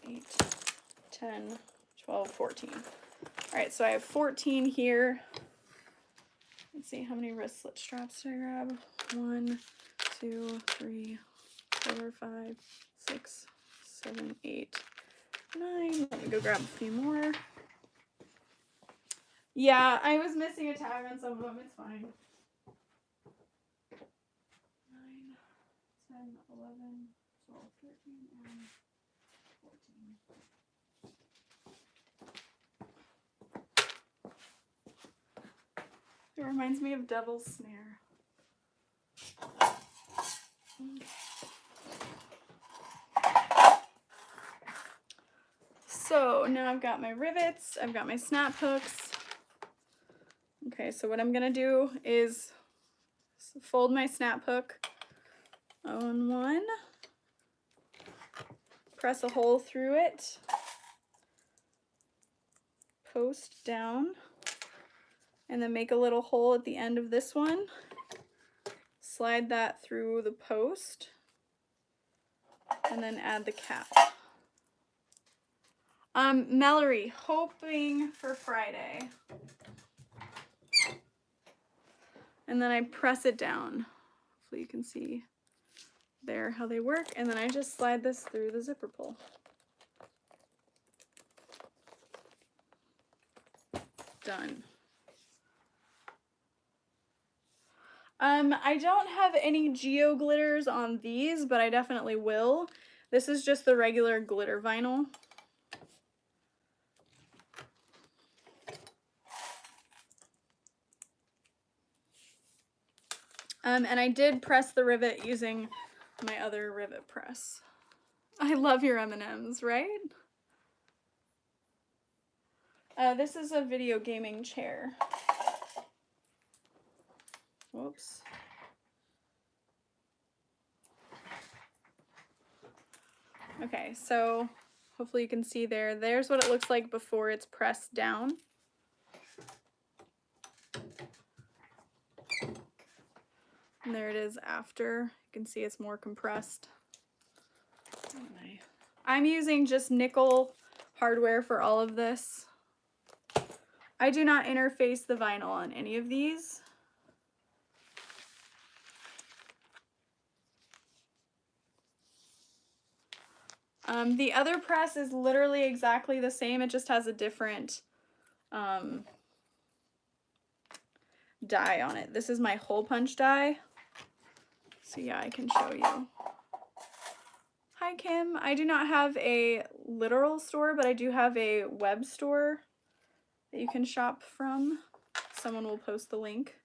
8, 10, 12, 14. All right, so I have 14 here. Let's see, how many wristlet straps did I grab? 1, 2, 3, 4, 5, 6, 7, 8, 9. Let me go grab a few more. Yeah, I was missing a tag on some of them. It's fine. 9, 10, 11, 12, 13, and 14. It reminds me of Devil's Snare. Okay. So now I've got my rivets, I've got my snap hooks. Okay, so what I'm gonna do is fold my snap hook on one, press a hole through it, post down, and then make a little hole at the end of this one, slide that through the post, and then add the cap. Mallory, hoping for Friday. And then I press it down. Hopefully you can see there how they work. And then I just slide this through the zipper pull. Done. I don't have any geo glitters on these, but I definitely will. This is just the regular glitter vinyl. And I did press the rivet using my other rivet press. I love your M&Ms, right? This is a video gaming chair. Whoops. Okay, so hopefully you can see there. There's what it looks like before it's pressed down. And there it is after. You can see it's more compressed. I'm using just nickel hardware for all of this. I do not interface the vinyl on any of these. The other press is literally exactly the same. It just has a different die on it. This is my hole punch die. So yeah, I can show you. Hi Kim, I do not have a literal store, but I do have a web store that you can shop from. Someone will post the link.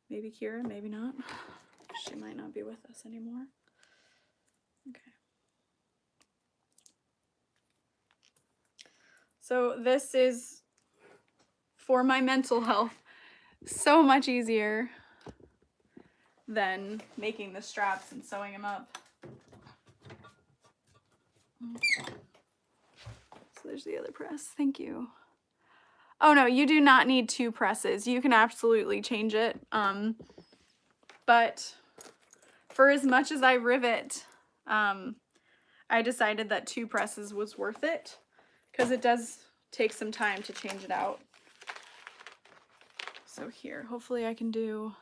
Maybe Kira, maybe not. She might not be with us anymore. Okay. So this is for my mental health so much easier than making the straps and sewing them up. So there's the other press. Thank you. Oh no, you do not need 2 presses. You can absolutely change it. But for as much as I rivet, I decided that 2 presses was worth it because it does take some time to change it out. So here, hopefully I can do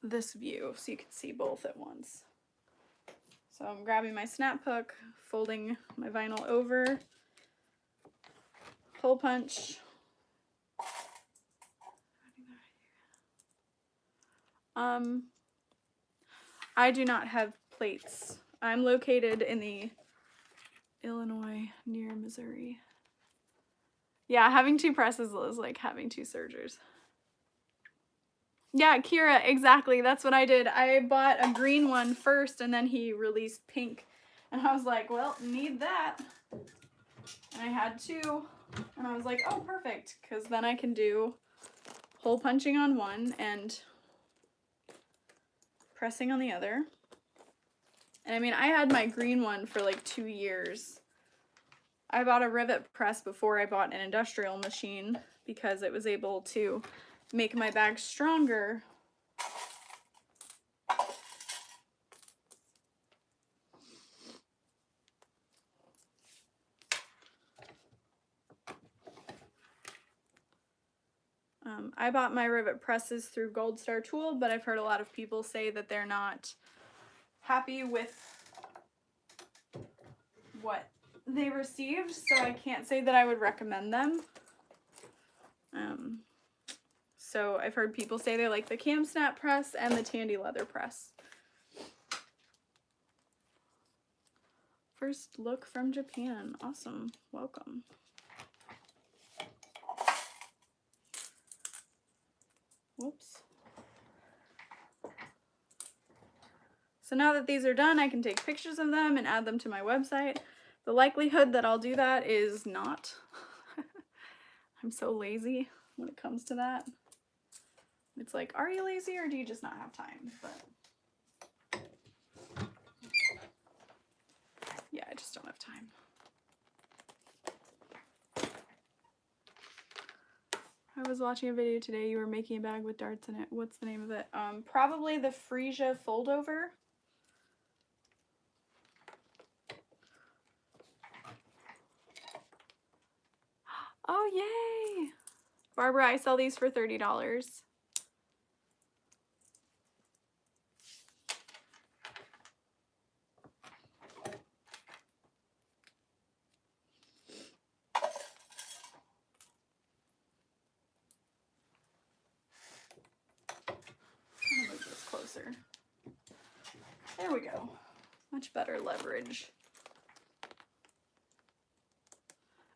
this view so you can see both at once. So I'm grabbing my snap hook, folding my vinyl over, hole punch. I do not have plates. I'm located in the Illinois near Missouri. Yeah, having 2 presses is like having 2 sergers. Yeah, Kira, exactly. That's what I did. I bought a green one first and then he released pink. And I was like, well, need that. And I had 2 and I was like, oh, perfect. Because then I can do hole punching on one and pressing on the other. And I mean, I had my green one for like 2 years. I bought a rivet press before I bought an industrial machine because it was able to make my bag stronger. I bought my rivet presses through Gold Star Tool, but I've heard a lot of people say that they're not happy with what they received, so I can't say that I would recommend them. So I've heard people say they like the Cam Snap press and the Tandy Leather press. First look from Japan. Awesome. Welcome. Whoops. So now that these are done, I can take pictures of them and add them to my website. The likelihood that I'll do that is not. I'm so lazy when it comes to that. It's like, are you lazy or do you just not have time? But yeah, I just don't have time. I was watching a video today. You were making a bag with darts in it. What's the name of it? Probably the Frisia fold over. Oh, yay! Barbara, I sell these for $30. I'll move this closer. There we go. Much better leverage.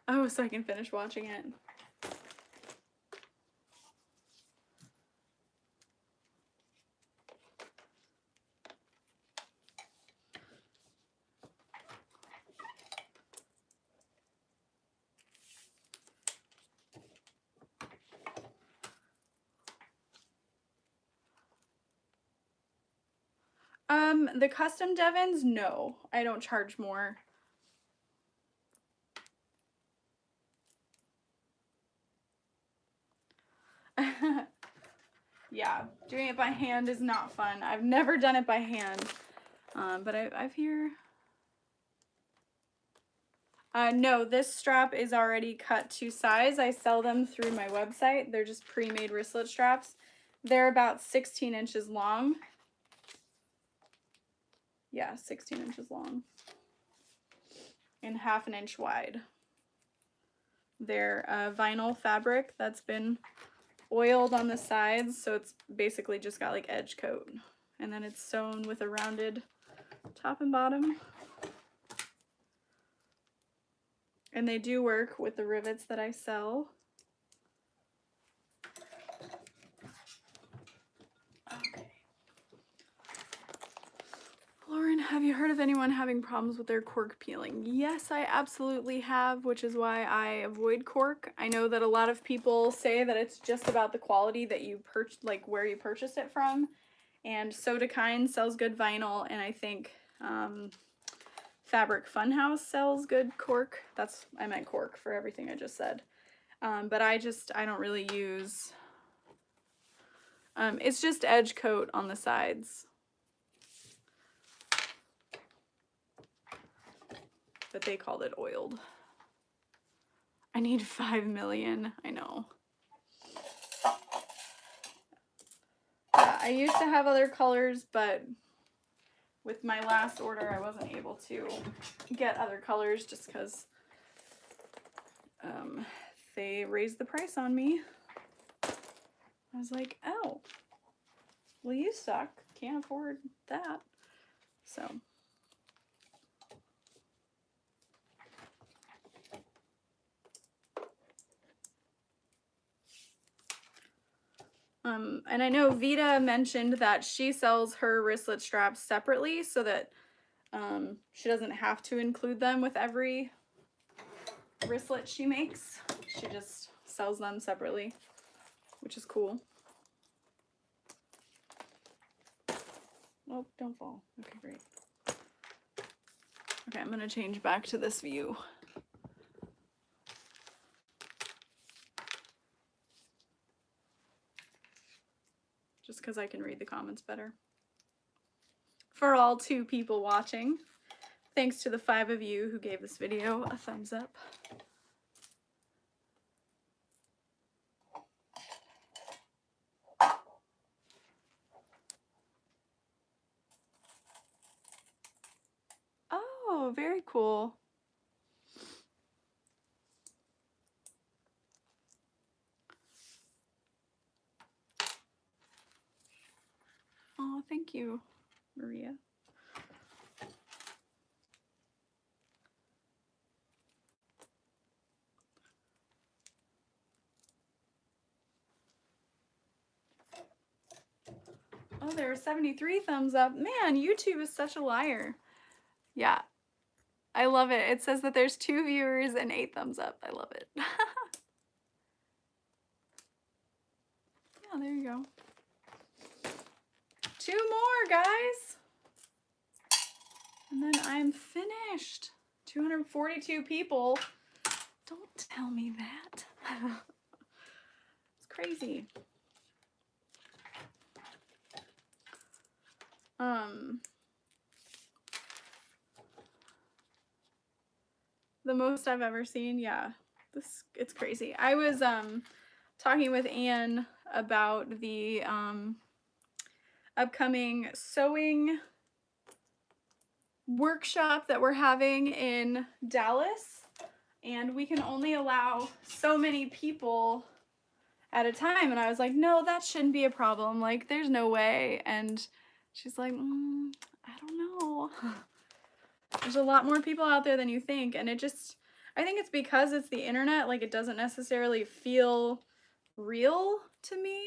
Oh, so I can finish watching it. The custom Devons, no, I don't charge more. Yeah, doing it by hand is not fun. I've never done it by hand, but I've hear. No, this strap is already cut to size. I sell them through my website. They're just pre-made wristlet straps. They're about 16 inches long. Yeah, 16 inches long. And 1/2 inch wide. They're vinyl fabric that's been oiled on the sides, so it's basically just got like edge coat. And then it's sewn with a rounded top and bottom. And they do work with the rivets that I sell. Okay. Lauren, have you heard of anyone having problems with their cork peeling? Yes, I absolutely have, which is why I avoid cork. I know that a lot of people say that it's just about the quality that you like where you purchased it from. And Soda Kind sells good vinyl, and I think Fabric Funhouse sells good cork. I meant cork for everything I just said. But I don't really use, it's just edge coat on the sides. But they called it oiled. I need 5 million, I know. I used to have other colors, but with my last order, I wasn't able to get other colors just because they raised the price on me. I was like, oh, well, you suck. Can't afford that. So. And I know Vita mentioned that she sells her wristlet straps separately so that she doesn't have to include them with every wristlet she makes. She just sells them separately, which is cool. Oh, don't fall. Okay, great. Okay, I'm gonna change back to this view. Just because I can read the comments better. For all 2 people watching, thanks to the 5 of you who gave this video a thumbs up. Oh, very cool. Oh, thank you, Maria. Oh, there are 73 thumbs up. Man, YouTube is such a liar. Yeah, I love it. It says that there's 2 viewers and 8 thumbs up. I love it. Yeah, there you go. 2 more, guys. And then I'm finished. 242 people. Don't tell me that. It's crazy. The most I've ever seen, yeah. It's crazy. I was talking with Anne about the upcoming sewing workshop that we're having in Dallas, and we can only allow so many people at a time. And I was like, no, that shouldn't be a problem. Like, there's no way. And she's like, I don't know. There's a lot more people out there than you think. And I think it's because it's the internet, like it doesn't necessarily feel real to me.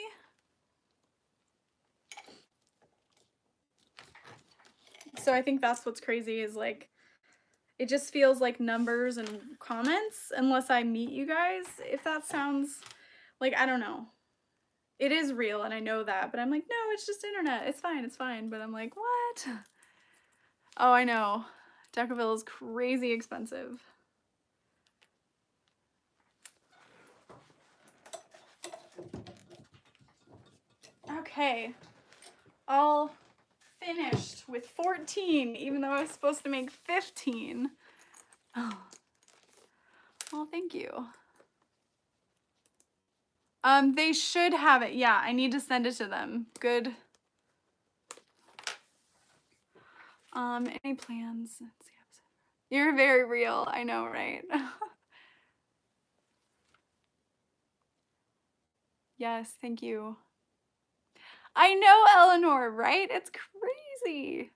So I think that's what's crazy is like, it just feels like numbers and comments unless I meet you guys. If that sounds like, I don't know. It is real and I know that, but I'm like, no, it's just internet. It's fine. But I'm like, what? Oh, I know. Decaville is crazy expensive. Okay. All finished with 14, even though I was supposed to make 15. Oh. Well, thank you. They should have it. Yeah, I need to send it to them. Good. Any plans? You're very real. I know, right? Yes, thank you. I know, Eleanor, right? It's crazy.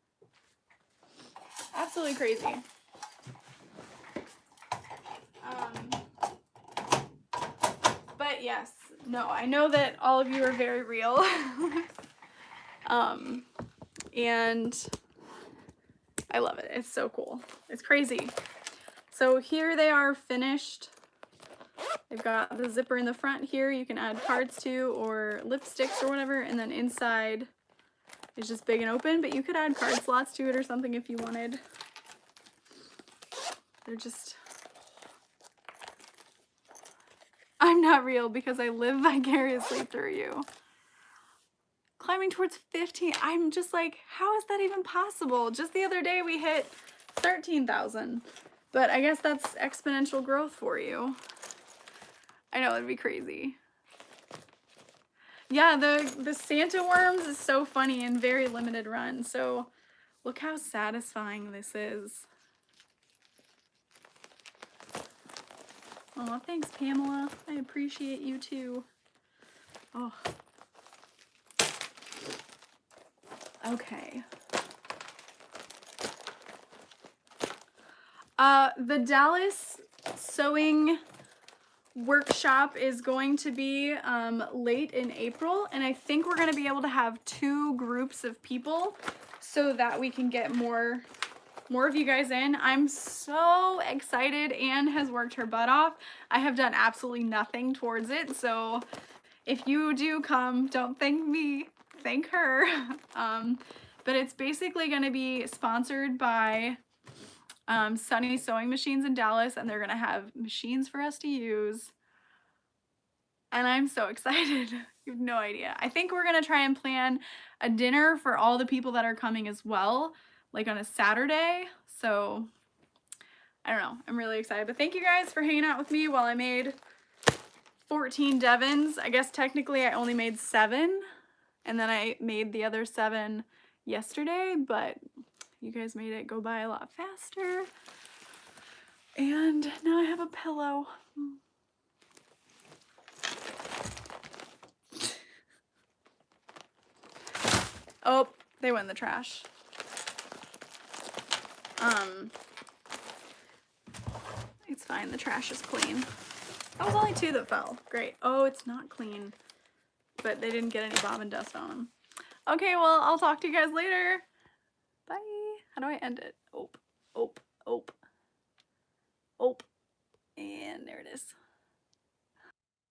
Absolutely crazy. But yes, no, I know that all of you are very real. And I love it. It's so cool. It's crazy. So here they are finished. They've got the zipper in the front here you can add cards to or lipsticks or whatever, and then inside is just big and open, but you could add card slots to it or something if you wanted. They're just... I'm not real because I live vicariously through you. Climbing towards 15. I'm just like, how is that even possible? Just the other day we hit 13,000. But I guess that's exponential growth for you. I know, it'd be crazy. Yeah, the Santa worms is so funny and very limited run. So look how satisfying this is. Oh, thanks, Pamela. I appreciate you too. Oh. Okay. The Dallas sewing workshop is going to be late in April, and I think we're going to be able to have 2 groups of people so that we can get more of you guys in. I'm so excited. Anne has worked her butt off. I have done absolutely nothing towards it, so if you do come, don't thank me, thank her. But it's basically going to be sponsored by Sunny Sewing Machines in Dallas, and they're going to have machines for us to use. And I'm so excited. You have no idea. I think we're going to try and plan a dinner for all the people that are coming as well, like on a Saturday. So I don't know. I'm really excited. But thank you guys for hanging out with me while I made 14 Devons. I guess technically I only made 7, and then I made the other 7 yesterday, but you guys made it go by a lot faster. And now I have a pillow. Oh, they went in the trash. It's fine, the trash is clean. That was only 2 that fell. Great. Oh, it's not clean. But they didn't get any bobbin dust on them. Okay, well, I'll talk to you guys later. Bye. How do I end it? Ope, ope, ope. Ope. And there it is.